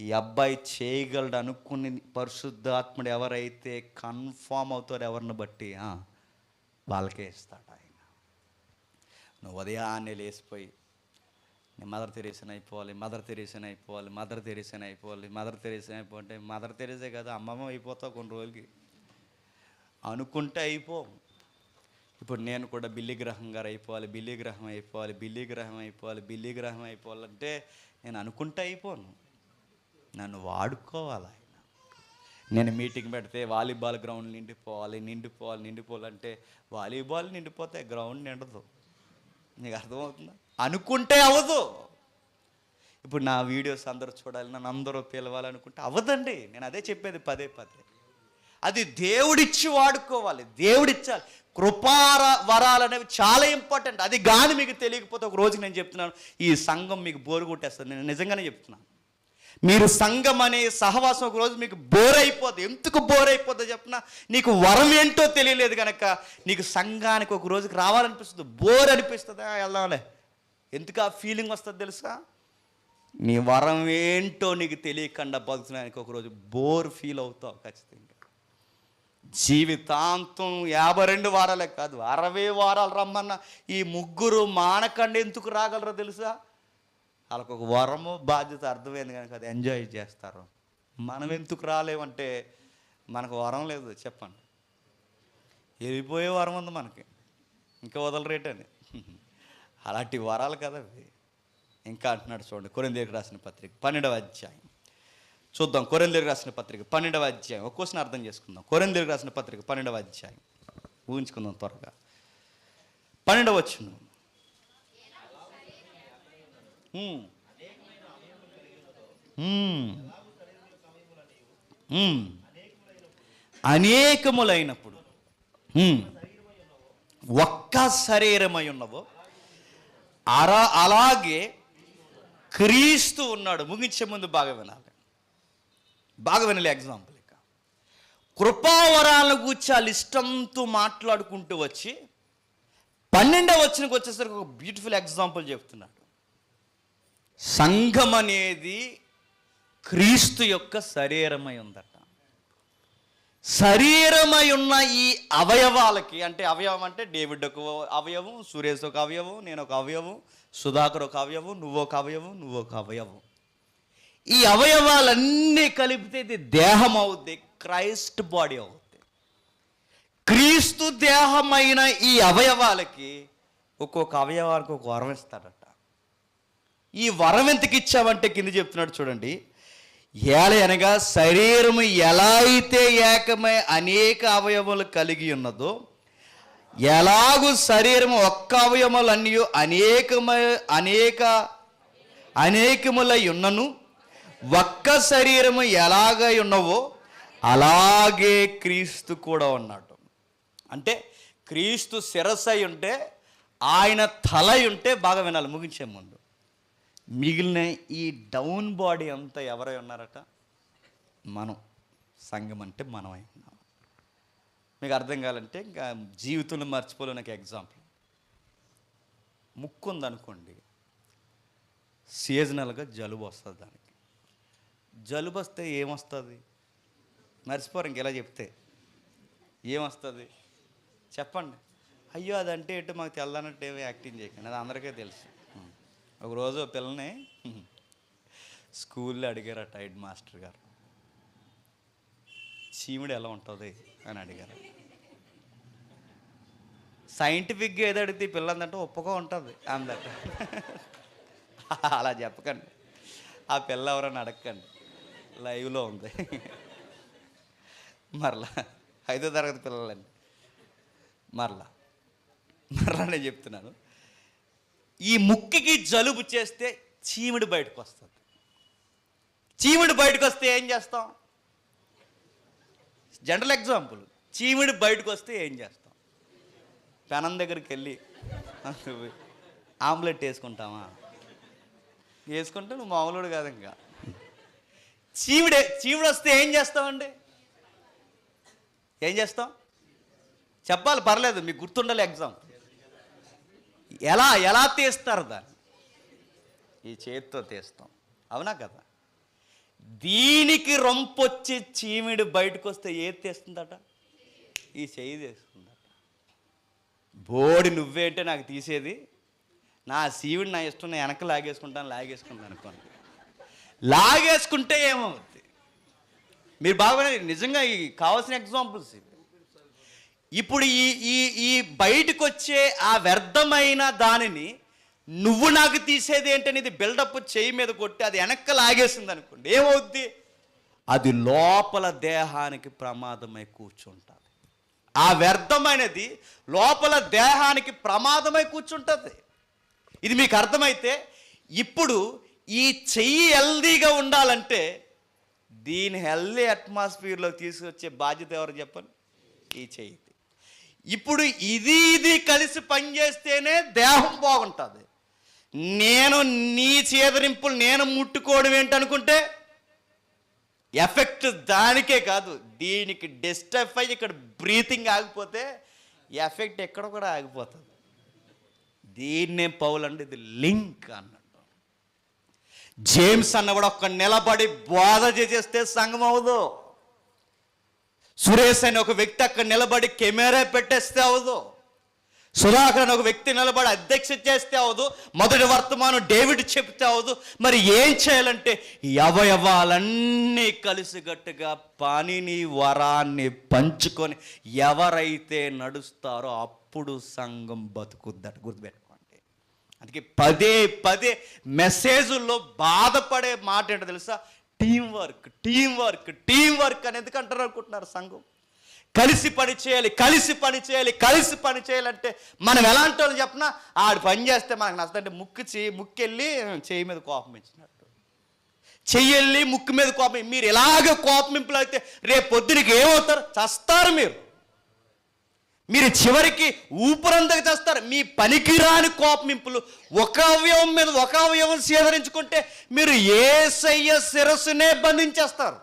ఈ అబ్బాయి చేయగలడు అనుకుని పరిశుద్ధాత్ముడు ఎవరైతే కన్ఫామ్ అవుతారో ఎవరిని బట్టి వాళ్ళకే ఇస్తాడు ఆయన. నువ్వు ఉదయాన్నే లేసిపోయి నేను మదర్ తెరీసాని అయిపోవాలి, మదర్ తెరీసాని అయిపోవాలి, మదర్ తెరీసాని అయిపోవాలి, మదర్ తెరీసాని అయిపోతే మదర్ తెరీసే కదా అమ్మమ్మ అయిపోతావు కొన్ని రోజులకి అనుకుంటే అయిపో. ఇప్పుడు నేను కూడా బిల్లి గ్రహం గారు అయిపోవాలి, బిల్లి గ్రహం అయిపోవాలి, బిల్లి గ్రహం అయిపోవాలి, బిల్లి గ్రహం అయిపోవాలంటే నేను అనుకుంటే అయిపోను. నన్ను వాడుకోవాలి ఆయన. నేను మీటింగ్ పెడితే వాలీబాల్ గ్రౌండ్ నిండిపోవాలంటే వాలీబాల్ నిండిపోతే గ్రౌండ్ నిండదు. నీకు అర్థమవుతుందా? అనుకుంటే అవ్వదు. ఇప్పుడు నా వీడియోస్ అందరూ చూడాలి, నన్ను అందరూ పిలవాలనుకుంటే అవ్వదండి. నేను అదే చెప్పేది పదే పదే. అది దేవుడిచ్చి వాడుకోవాలి, దేవుడిచ్చాలి. వరాలు అనేవి చాలా ఇంపార్టెంట్. అది కానీ మీకు తెలియకపోతే ఒక రోజు నేను చెప్తున్నాను, ఈ సంఘం మీకు బోరు కొట్టేస్తుంది. నేను నిజంగానే చెప్తున్నాను. మీరు సంఘం అనే సహవాసం ఒక రోజు మీకు బోర్ అయిపోద్ది. ఎందుకు బోర్ అయిపోద్దో చెప్పిన, నీకు వరం ఏంటో తెలియలేదు కనుక నీకు సంఘానికి ఒక రోజుకి రావాలనిపిస్తుంది, బోర్ అనిపిస్తుందా, వెళ్దాంలే. ఎందుకు ఆ ఫీలింగ్ వస్తుంది తెలుసా? నీ వరం ఏంటో నీకు తెలియకుండా బతుకుతున్నానికి ఒకరోజు బోర్ ఫీల్ అవుతావు ఖచ్చితంగా. జీవితాంతం 52 వారాలే కాదు, 60 వారాలు రమ్మన్న ఈ ముగ్గురు మానకండ ఎందుకు రాగలరో తెలుసా? వాళ్ళకు ఒక వరము బాధ్యత అర్థమైంది కనుక అది ఎంజాయ్ చేస్తారు. మనం ఎందుకు రాలేమంటే మనకు వరం లేదు. చెప్పండి, వెళ్ళిపోయే వరం ఉంది మనకి, ఇంకా వదలరేటని. అలాంటి వరాలు కదా అవి. ఇంకా అంటున్నాడు చూడండి, కొరింథీయులకు రాసిన పత్రిక 12వ అధ్యాయం చూద్దాం. కొరింథీయులకు రాసిన పత్రిక 12వ అధ్యాయం. ఒక క్వశ్చన్ అర్థం చేసుకుందాం. కొరింథీయులకు రాసిన పత్రిక 12వ అధ్యాయం ఊహించుకుందాం త్వరగా. 12వ వచనం. అనేకములైనప్పుడు ఒక్క శరీరమై ఉన్నవో అలాగే క్రీస్తు ఉన్నాడు. ముగించే ముందు బాగా వినాలి, బాగా వినాలి. ఎగ్జాంపుల్, ఇక కృపావరాలను గూర్చి ఆ లిస్టంతో మాట్లాడుకుంటూ వచ్చి 12వ వచనంకి వచ్చేసరికి ఒక బ్యూటిఫుల్ ఎగ్జాంపుల్ చెప్తున్నాడు. సంఘం అనేది క్రీస్తు యొక్క శరీరమై ఉందట. శరీరమై ఉన్న ఈ అవయవాలకి, అంటే అవయవం అంటే డేవిడ్ ఒక అవయవం, సురేష్ ఒక అవయవం, నేను ఒక అవయవం, సుధాకర్ ఒక అవయవం, నువ్వు ఒక అవయవం, నువ్వు ఒక అవయవం. ఈ అవయవాలన్నీ కలిపితే ఇది దేహం అవుద్ది, క్రైస్ట్ బాడీ అవుద్ది. క్రీస్తు దేహమైన ఈ అవయవాలకి ఒక్కొక్క అవయవానికి ఒక వరం ఇస్తాడట. ఈ వరం ఎందుకు ఇచ్చావంటే కింద చెప్తున్నాడు చూడండి. అనగా శరీరము ఎలా అయితే ఏకమై అనేక అవయవములు కలిగి ఉన్నదో, ఎలాగూ శరీరము ఒక్క అవయవములన్నీ అనేకములై ఉన్నను, ఒక్క శరీరము ఎలాగై ఉన్నవో అలాగే క్రీస్తు కూడా ఉన్నాడు. అంటే క్రీస్తు శిరస్సై ఉంటే, ఆయన తల ఉంటే, బాగా వినాలి ముగించే ముందు, మిగిలిన ఈ డౌన్ బాడీ అంతా ఎవరై ఉన్నారట? మనం. సంఘం అంటే మనమై ఉన్నాం. మీకు అర్థం కావాలంటే ఇంకా జీవితంలో మర్చిపోలేని ఒక ఎగ్జాంపుల్. ముక్కు ఉందనుకోండి, సీజనల్గా జలుబు వస్తుంది. దానికి జలుబు వస్తే ఏమొస్తుంది? మర్చిపోరు ఇంకెలా చెప్తే. ఏమొస్తుంది చెప్పండి? అయ్యో అదంటే ఏంటో మాకు తెల్లనట్టు ఏమీ యాక్టింగ్ చేయకండి, అది అందరికీ తెలుసు. ఒకరోజు పిల్లని స్కూల్లో అడిగారట హెడ్ మాస్టర్ గారు, చీమిడి ఎలా ఉంటుంది అని అడిగారు. సైంటిఫిక్గా ఏదో అడిగితే పిల్లందంటే ఒప్పుగా ఉంటుంది అందట. అలా చెప్పకండి, ఆ పిల్ల ఎవరని అడగకండి, లైవ్లో ఉంది. మరలా 5వ తరగతి పిల్లలండి. మరలా నేను చెప్తున్నాను, ఈ ముక్కికి జలుబు చేస్తే చీమిడి బయటకు వస్తుంది. చీమిడి బయటకు వస్తే ఏం చేస్తాం? జనరల్ ఎగ్జాంపుల్, చీమిడి బయటకు వస్తే ఏం చేస్తాం? పెనం దగ్గరికి వెళ్ళి ఆమ్లెట్ వేసుకుంటామా? వేసుకుంటే నువ్వు మామూలుడు కాదు. ఇంకా చీమిడి వస్తే ఏం చేస్తామండి? ఏం చేస్తాం చెప్పాలి, పర్లేదు, మీకు గుర్తుండాలి. ఎగ్జాంపుల్ ఎలా తీస్తారు దాన్ని? ఈ చేతితో తీస్తాం, అవునా కదా? దీనికి రొంపొచ్చి చీమిడి బయటకు వస్తే ఏది తీస్తుందట? ఈ చెయ్యి తీస్తుందట. బోడి నువ్వేంటే నాకు తీసేది, నా చీమిడి నా ఇష్టం, నేను వెనక లాగేసుకుంటాను అనుకోండి. లాగేసుకుంటే ఏమవుతుంది? మీరు బాగా నిజంగా ఈ కావాల్సిన ఎగ్జాంపుల్స్ ఇవి. ఇప్పుడు ఈ బయటకు వచ్చే ఆ వ్యర్థమైన దానిని నువ్వు నాకు తీసేది ఏంటనేది బిల్డప్ చేయి మీద కొట్టి అది వెనక్కి లాగేసింది అనుకోండి, ఏమవుద్ది? అది లోపల దేహానికి ప్రమాదమై కూర్చుంటుంది. ఆ వ్యర్థమైనది లోపల దేహానికి ప్రమాదమై కూర్చుంటుంది. ఇది మీకు అర్థమైతే, ఇప్పుడు ఈ చెయ్యి హెల్దీగా ఉండాలంటే దీని హెల్దీ అట్మాస్ఫియర్లో తీసుకొచ్చే బాధ్యత ఎవరు చెప్పండి? ఈ చెయ్యి. ఇప్పుడు ఇది కలిసి పనిచేస్తేనే దేహం బాగుంటుంది. నేను నీ చేదరింపులు నేను ముట్టుకోవడం ఏంటనుకుంటే ఎఫెక్ట్ దానికే కాదు, దీనికి డిస్టర్బ్ అయ్యి ఇక్కడ బ్రీతింగ్ ఆగిపోతే ఎఫెక్ట్ ఎక్కడ కూడా ఆగిపోతుంది. దీన్నే పౌలు అంటే ఇది లింక్ అన్నట్టు. జేమ్స్ అన్న కూడా ఒక్క నిలబడి బోధ చేసేస్తే సంఘం అవ్వదు. సురేష్ అనే ఒక వ్యక్తి అక్కడ నిలబడి కెమెరా పెట్టేస్తే అవ్వదు. సుధాకర్ అనే ఒక వ్యక్తి నిలబడి అధ్యక్ష చేస్తే అవ్వదు. మొదటి వర్తమానం డేవిడ్ చెప్తే అవ్వదు. మరి ఏం చేయాలంటే ఈ అవయవాలన్నీ కలిసిగట్టుగా పనిని వరాన్ని పంచుకొని ఎవరైతే నడుస్తారో అప్పుడు సంఘం బతుకుద్దట. గుర్తుపెట్టుకోండి. అందుకే పదే పదే మెసేజ్ల్లో బాధపడే మాట ఏంటో తెలుసా? Team work, team work, team work అని ఎందుకంటారు అనుకుంటున్నారు? సంఘం కలిసి పని చేయాలి, కలిసి పని చేయాలి, కలిసి పని చేయాలంటే మనం ఎలాంటి వాళ్ళు చెప్పినా ఆడు పని చేస్తే మనకు నచ్చదంటే ముక్కెళ్ళి చెయ్యి మీద కోపం ఇచ్చినట్టు, చెయ్యెళ్ళి ముక్కు మీద కోపం. మీరు ఎలాగ కోపమింపులు అయితే రేపు పొద్దునకి ఏమవుతారు? చస్తారు. మీరు చివరికి ఊపిరందక చేస్తారు. మీ పనికిరాని కోపమింపులు ఒక అవయవం మీద ఒక అవయవం సేదరించుకుంటే మీరు యేసయ్య శిరస్సునే బంధించేస్తారు.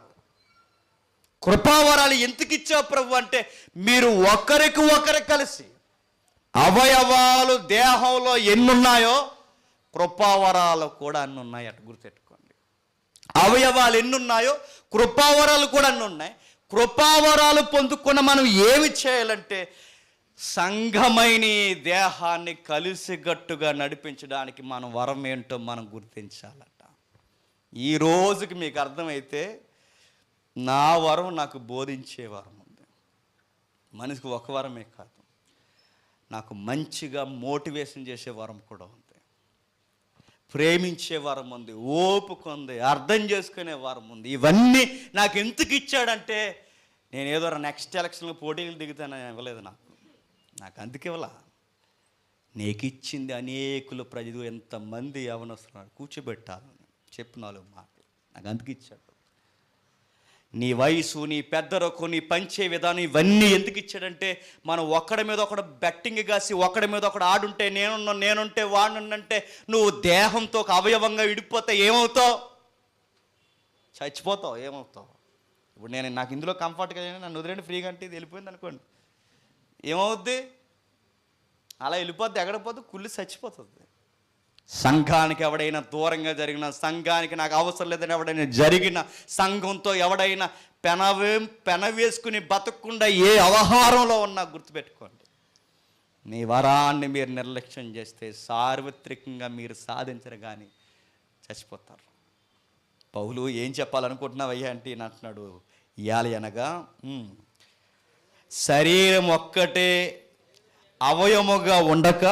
కృపావరాలు ఎందుకు ఇచ్చావు ప్రభు అంటే మీరు ఒకరికి ఒకరు కలిసి, అవయవాలు దేహంలో ఎన్నున్నాయో కృపావరాలు కూడా అన్ని ఉన్నాయి అటు గుర్తెట్టుకోండి. అవయవాలు ఎన్నున్నాయో కృపావరాలు కూడా అన్ని ఉన్నాయి. కృపావరాలు పొందుకున్న మనం ఏమి చేయాలంటే సంఘమైన దేహాన్ని కలిసిగట్టుగా నడిపించడానికి మనం వరం ఏంటో మనం గుర్తించాలట. ఈ రోజుకి మీకు అర్థమైతే నా వరం నాకు బోధించే వరం ఉంది. మనిషికి ఒక వరమే కాదు, నాకు మంచిగా మోటివేషన్ చేసే వరం కూడా ఉంది, ప్రేమించే వరం ఉంది, ఓపిక ఉంది, అర్థం చేసుకునే వరం ఉంది. ఇవన్నీ నాకు ఎందుకు ఇచ్చాడంటే నేను ఏదో నెక్స్ట్ ఎలక్షన్లో పోటీలు దిగుతానని ఇవ్వలేదు. నాకు అందుకే ఇవ్వాల. నీకు ఇచ్చింది అనేకులు ప్రజలు, ఎంతమంది యవనస్తున్నారు కూర్చోబెట్టాలని చెప్పి 4 మాటలు నాకు అందుకు ఇచ్చాడు. నీ వయసు, నీ పెద్దరకు, నీ పంచే విధానం ఇవన్నీ ఎందుకు ఇచ్చాడంటే మనం ఒకడి మీద ఒకడు బెట్టింగ్ కాసి ఒకడి మీద ఒకడు ఆడుంటే నేనుంటే వాడుంటే నువ్వు దేహంతో ఒక అవయవంగా విడిపోతే ఏమవుతావు? చచ్చిపోతావు. ఏమవుతావు? ఇప్పుడు నాకు ఇందులో కంఫర్ట్గా నన్ను వదిలేండి ఫ్రీగా అంటే ఇది వెళ్ళిపోయింది అనుకోండి, ఏమవుద్ది? అలా వెళ్ళిపోద్ది, ఎగడపోద్ది, కుళ్ళి చచ్చిపోతుంది. సంఘానికి ఎవడైనా దూరంగా జరిగిన, సంఘానికి నాకు అవసరం లేదని ఎవడైనా జరిగిన, సంఘంతో ఎవడైనా పెనవేసుకుని బతకకుండా ఏ వ్యవహారంలో ఉన్నా గుర్తుపెట్టుకోండి, మీ వరాన్ని మీరు నిర్లక్ష్యం చేస్తే సార్వత్రికంగా మీరు సాధించరు కానీ చచ్చిపోతారు. పౌలు ఏం చెప్పాలనుకుంటున్నావయ్యా అంటే ఈయన అంటున్నాడు, ఇయాలి అనగా శరీరం ఒక్కటే అవయముగా ఉండక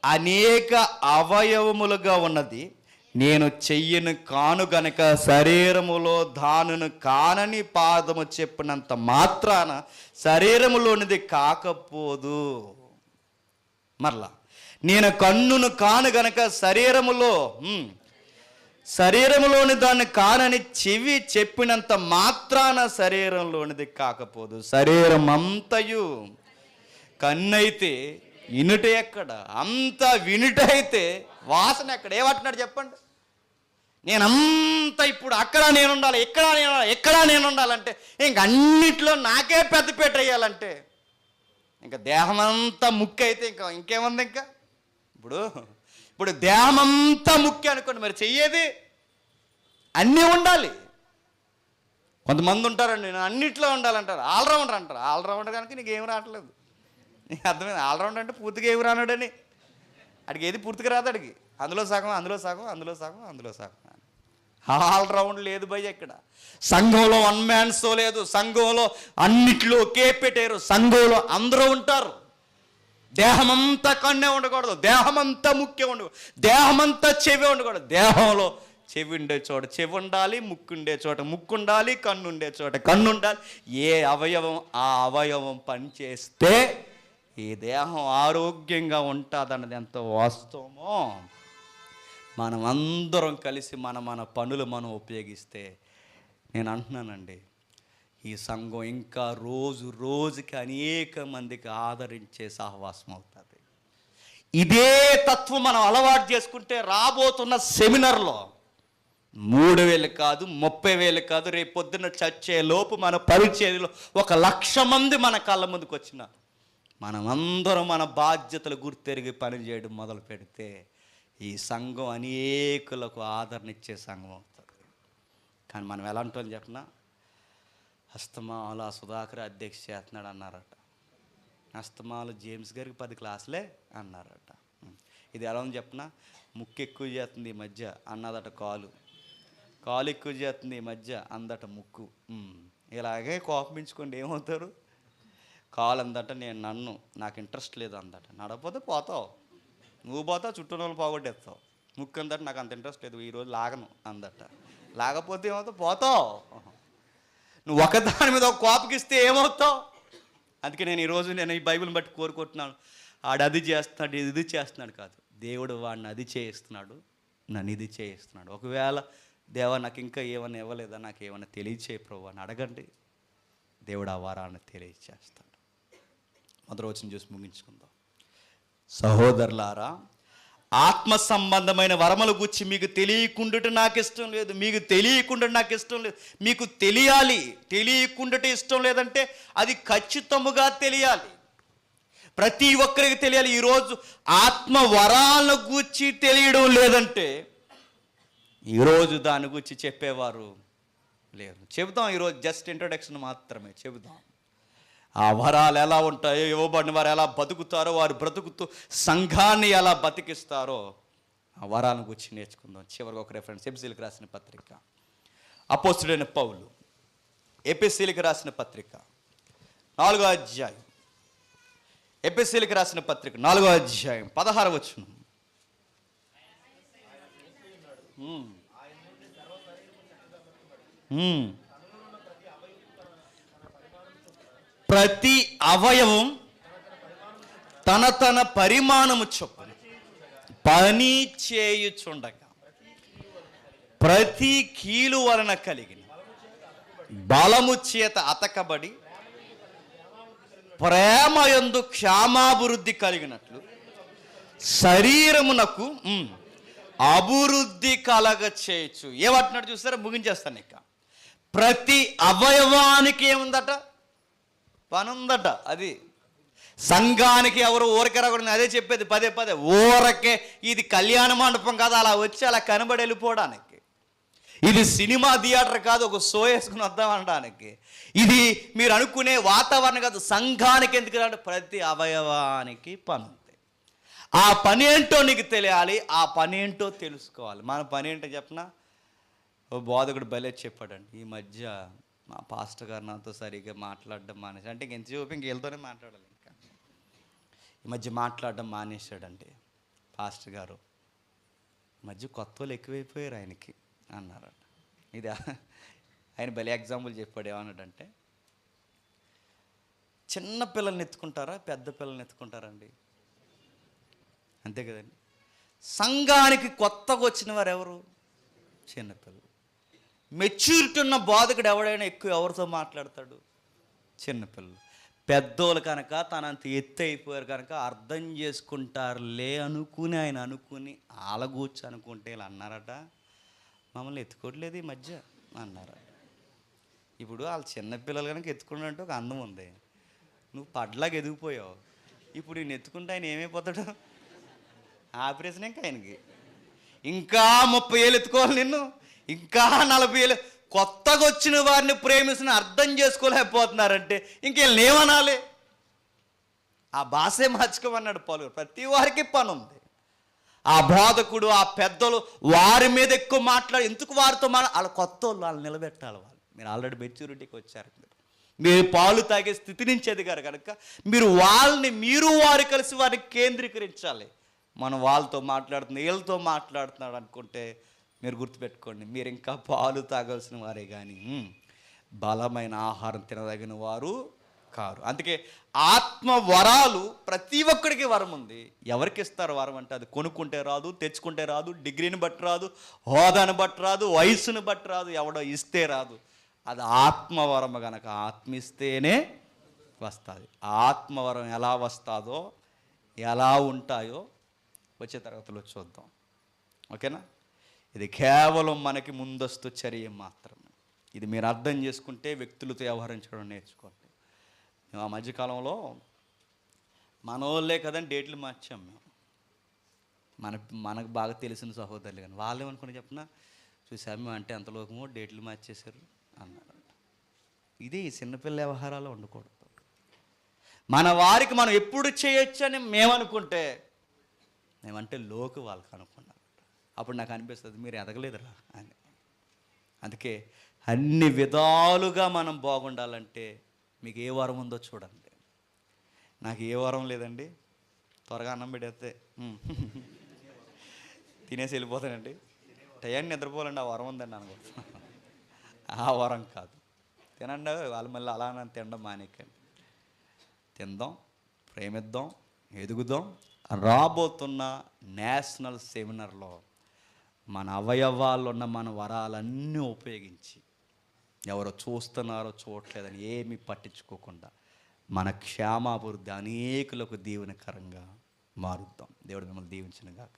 అనేక అవయవములుగా ఉన్నది. నేను చెయ్యను కాను గనక శరీరములో దానును కానని పాదము చెప్పినంత మాత్రాన శరీరములోనిది కాకపోదు. మరలా నేను కన్నును కాను గనక శరీరములోని దాన్ని కానని చెవి చెప్పినంత మాత్రాన శరీరంలోనిది కాకపోదు. శరీరం అంతయు కన్నైతే ఇనుట ఎక్కడ? అంతా వినుట అయితే వాసన ఎక్కడ? ఏమంటున్నాడు చెప్పండి? నేనంతా ఇప్పుడు అక్కడ నేను ఉండాలి, ఎక్కడ నేను ఉండాలంటే ఇంక అన్నిట్లో నాకే పెద్దపేట వేయాలంటే ఇంకా దేహమంతా ముక్కు అయితే ఇంకేముంది? ఇప్పుడు దేహమంతా ముఖ్యం అనుకోండి, మరి చెయ్యేది అన్నీ ఉండాలి. కొంతమంది ఉంటారండి, నేను అన్నిట్లో ఉండాలంటారు, ఆల్రౌండర్ అంటారు. ఆల్రౌండర్ కనుక నీకు ఏం రావట్లేదు. నీకు అర్థమైంది? ఆల్రౌండర్ అంటే పూర్తిగా ఏమి రానాడని, అడిగి ఏది పూర్తిగా రాదు, అడిగి అందులో సగం ఆల్రౌండ్ లేదు భయ్య. ఇక్కడ సంఘంలో 1 man షో లేదు, సంఘంలో అన్నిట్లో ఒకే పెట్టారు. సంఘంలో అందరూ ఉంటారు. దేహమంతా కన్నే ఉండకూడదు, దేహమంతా ముక్కే ఉండకూడదు, దేహమంతా చెవి ఉండకూడదు. దేహంలో చెవి ఉండే చోట చెవి ఉండాలి, ముక్కు ఉండే చోట ముక్కు ఉండాలి, కన్ను ఉండే చోట కన్ను ఉండాలి. ఏ అవయవం ఆ అవయవం పనిచేస్తే ఈ దేహం ఆరోగ్యంగా ఉంటుందన్నది ఎంత వాస్తవమో మనం అందరం కలిసి మన పనులు మనం ఉపయోగిస్తే నేను అంటున్నానండి, ఈ సంఘం ఇంకా రోజుకి అనేక మందికి ఆదరించే సహవాసం అవుతుంది. ఇదే తత్వం మనం అలవాటు చేసుకుంటే రాబోతున్న సెమినార్లో 3,000 కాదు, 30,000 కాదు, రేపు పొద్దున్న చచ్చే లోపు మన పరిచర్యలో 1,00,000 మంది మన కళ్ళ ముందుకు వచ్చిన మనమందరం మన బాధ్యతలు గుర్తెరిగి పనిచేయడం మొదలు పెడితే ఈ సంఘం అనేకులకు ఆదరణ ఇచ్చే సంఘం అవుతుంది. కానీ మనం ఎలాంటి వాళ్ళు చెప్పినా అస్తమాలు ఆ సుధాకర్ అధ్యక్ష చేస్తున్నాడు అన్నారట, అస్తమాలు జేమ్స్ గారికి 10 క్లాసులే అన్నారట. ఇది ఎలా ఉంది చెప్పినా ముక్కు ఎక్కువ చేస్తుంది ఈ మధ్య అన్నదట కాలు ఎక్కువ చేస్తుంది ఈ మధ్య అందట ముక్కు. ఇలాగే కోపమించుకోండి ఏమవుతారు? కాలు అందట నాకు ఇంట్రెస్ట్ లేదు అందట, నడకపోతే పోతావు, నువ్వు పోతావు, చుట్టూ వాళ్ళు పోగొట్టేస్తావు. ముక్కు అందట నాకు అంత ఇంట్రెస్ట్ లేదు, ఈరోజు లాగను అందట, లాగపోతే ఏమవుతావు? పోతావు. నువ్వు ఒకదాని మీద ఒక కోపకిస్తే ఏమవుతావు? అందుకే నేను ఈరోజు ఈ బైబిల్ని బట్టి కోరుకుంటున్నాను, ఆడు అది చేస్తున్నాడు ఇది చేస్తున్నాడు కాదు, దేవుడు వాడిని అది చేయిస్తున్నాడు, నన్ను ఇది చేయిస్తున్నాడు. ఒకవేళ దేవా నాకు ఇంకా ఏమైనా ఇవ్వలేదా, నాకు ఏమైనా తెలియచేయ ప్రభు అని అడగండి, దేవుడు ఆ వారాన్ని తెలియచేస్తాడు. మొదటి వచనం చూసి ముగించుకుందాం. సహోదరులారా, ఆత్మ సంబంధమైన వరముల గురించి మీకు తెలియకుండా నాకు ఇష్టం లేదు, మీకు తెలియకుండా నాకు ఇష్టం లేదు. మీకు తెలియాలి, తెలియకుండా ఇష్టం లేదంటే అది ఖచ్చితముగా తెలియాలి, ప్రతి ఒక్కరికి తెలియాలి. ఈరోజు ఆత్మ వరాల గురించి తెలియడం లేదంటే ఈరోజు దాని గురించి చెప్పేవారు లేరు. చెబుతాం ఈరోజు జస్ట్ ఇంట్రొడక్షన్ మాత్రమే చెబుతాం. ఆ వరాలు ఎలా ఉంటాయో, ఇవ్వబడిన వారు ఎలా బతుకుతారో, వారు బ్రతుకుతూ సంఘాన్ని ఎలా బతికిస్తారో ఆ వరాలను గురించి నేర్చుకుందాం. చివరికి ఒక రెఫరెన్స్, ఎపిసీలకు రాసిన పత్రిక, అపోస్తుడైన పౌలు ఎపిసీలకు రాసిన పత్రిక 4వ అధ్యాయం, ఎపిసీలకు రాసిన పత్రిక 4వ అధ్యాయం 16వ వచనం. ప్రతి అవయవం తన తన పరిమాణము చొప్పున పని చేయుచుండగా ప్రతి కీలు వలన కలిగిన బలము చేత అతకబడి ప్రేమయందు క్షేమాభివృద్ధి కలిగినట్లు శరీరమునకు అభివృద్ధి కలగ చేయొచ్చు. ఏమంటున్నాడు చూస్తారా? ముగించేస్తాను. ఇక ప్రతి అవయవానికి ఏముందట? పని ఉందట. అది సంఘానికి ఎవరు ఊరకే రాకూడదు, అదే చెప్పేది పదే పదే. ఊరకే ఇది కళ్యాణ మండపం కాదు అలా వచ్చి అలా కనబడి వెళ్ళిపోవడానికి, ఇది సినిమా థియేటర్ కాదు ఒక షో వేసుకుని వద్దామనడానికి, ఇది మీరు అనుకునే వాతావరణం కాదు. సంఘానికి ఎందుకు అంటే ప్రతి అవయవానికి పని ఉంది. ఆ పని ఏంటో నీకు తెలియాలి, ఆ పని ఏంటో తెలుసుకోవాలి. మన పని ఏంటో చెప్పిన ఓ బోధకుడు భలే చెప్పాడండి, ఈ మధ్య మా పాస్టర్ గారు నాతో సరిగ్గా మాట్లాడడం మానేసి, అంటే ఇంక ఎంత చూపి ఇంక వీళ్ళతోనే మాట్లాడాలి, ఇంకా ఈ మధ్య మాట్లాడడం మానేశాడండి పాస్టర్ గారు, ఈ మధ్య కొత్త వాళ్ళు ఎక్కువైపోయారు ఆయనకి అన్నారట. ఇది ఆయన భలే ఎగ్జాంపుల్ చెప్పాడు. ఏమన్నాడంటే, చిన్న పిల్లల్ని ఎత్తుకుంటారా పెద్ద పిల్లల్ని ఎత్తుకుంటారండి? అంతే కదండి. సంఘానికి కొత్తగా వచ్చిన వారు ఎవరు? చిన్నపిల్లలు. మెచ్యూరిటీ ఉన్న బోధకుడు ఎవడైనా ఎక్కువ ఎవరితో మాట్లాడతాడు? చిన్నపిల్లలు. పెద్దోళ్ళు కనుక తనంత ఎత్తు అయిపోయారు కనుక అర్థం చేసుకుంటారులే అనుకుని ఆయన అనుకుని ఆలగూర్చి అనుకుంటే ఇలా అన్నారట, మమ్మల్ని ఎత్తుకోవట్లేదు ఈ మధ్య అన్నారట. ఇప్పుడు వాళ్ళ చిన్నపిల్లలు కనుక ఎత్తుకున్నట్టు ఒక అందం ఉంది, నువ్వు పడ్లాగా ఎదిగిపోయావు, ఇప్పుడు ఈయన ఎత్తుకుంటే ఆయన ఏమైపోతాడు? ఆపరేషన్ ఇంకా ఆయనకి. ఇంకా 30 ఏళ్ళు ఎత్తుకోవాలి నిన్ను, ఇంకా 40 ఏళ్ళు. కొత్తగా వచ్చిన వారిని ప్రేమిస్తున్న అర్థం చేసుకోలేకపోతున్నారంటే ఇంకేళ్ళని ఏమనాలి? ఆ భాషే మార్చుకోమన్నాడు పౌలు. ప్రతి వారికి పని ఉంది. ఆ బోధకుడు ఆ పెద్దలు వారి మీద ఎక్కువ మాట్లాడి, ఎందుకు వారితో వాళ్ళ కొత్త వాళ్ళు నిలబెట్టాలి. మీరు ఆల్రెడీ మెచ్యూరిటీకి వచ్చారు, మీరు పాలు తాగే స్థితి నుంచి ఎదిగారు కనుక మీరు వారు కలిసి వారిని కేంద్రీకరించాలి. మనం వాళ్ళతో మాట్లాడుతున్నాం వీళ్ళతో మాట్లాడుతున్నాడు అనుకుంటే మీరు గుర్తుపెట్టుకోండి, మీరు ఇంకా పాలు తాగాల్సిన వారే కానీ బలమైన ఆహారం తినదగిన వారు కారు. అందుకే ఆత్మ వరాలు ప్రతి ఒక్కడికి వరం ఉంది. ఎవరికి ఇస్తారు వరం అంటే? అది కొనుక్కుంటే రాదు, తెచ్చుకుంటే రాదు, డిగ్రీని బట్టి రాదు, హోదాను బట్టి రాదు, వయసును బట్టి రాదు, ఎవడో ఇస్తే రాదు. అది ఆత్మవరం కనుక ఆత్మిస్తేనే వస్తుంది. ఆత్మవరం ఎలా వస్తుందో ఎలా ఉంటాయో వచ్చే తరగతిలో చూద్దాం. ఓకేనా? ఇది కేవలం మనకి ముందస్తు చర్య మాత్రమే. ఇది మీరు అర్థం చేసుకుంటే వ్యక్తులతో వ్యవహరించడం నేర్చుకోండి. మేము ఆ మధ్యకాలంలో మన వాళ్ళే కదండి డేట్లు మార్చాం మేము. మనకు బాగా తెలిసిన సహోదరులు కానీ వాళ్ళు ఏమనుకుని చెప్పిన చూసాము మేము అంటే ఎంత లోకమో డేట్లు మార్చేశారు అన్నారు. ఇది చిన్నపిల్ల వ్యవహారాలు ఉండకూడదు. మన వారికి మనం ఎప్పుడు చేయొచ్చు అని మేమనుకుంటే మేమంటే లోకు వాళ్ళకి అనుకున్నాం. అప్పుడు నాకు అనిపిస్తుంది మీరు ఎదగలేదురా అని. అందుకే అన్ని విధాలుగా మనం బాగుండాలంటే మీకు ఏ వరం ఉందో చూడండి. నాకు ఏ వరం లేదండి, త్వరగా అన్నం పెడితే తినేసి వెళ్ళిపోతానండి, టయాన్ని నిద్రపోవాలండి, ఆ వరం ఉందండి అనుకుంటున్నాను. ఆ వరం కాదు. తినండి, వాళ్ళు మళ్ళీ అలా తినడం మానేకండి. తిందాం, ప్రేమిద్దాం, ఎదుగుదాం. రాబోతున్న నేషనల్ సెమినార్లో మన అవయవాల్లో ఉన్న మన వరాలన్నీ ఉపయోగించి ఎవరో చూస్తున్నారో చూడలేదని ఏమీ పట్టించుకోకుండా మన క్షేమాభివృద్ధి అనేకులకు దీవెనకరంగా మారుద్దాం. దేవుడు మిమ్మల్ని దీవించును గాక.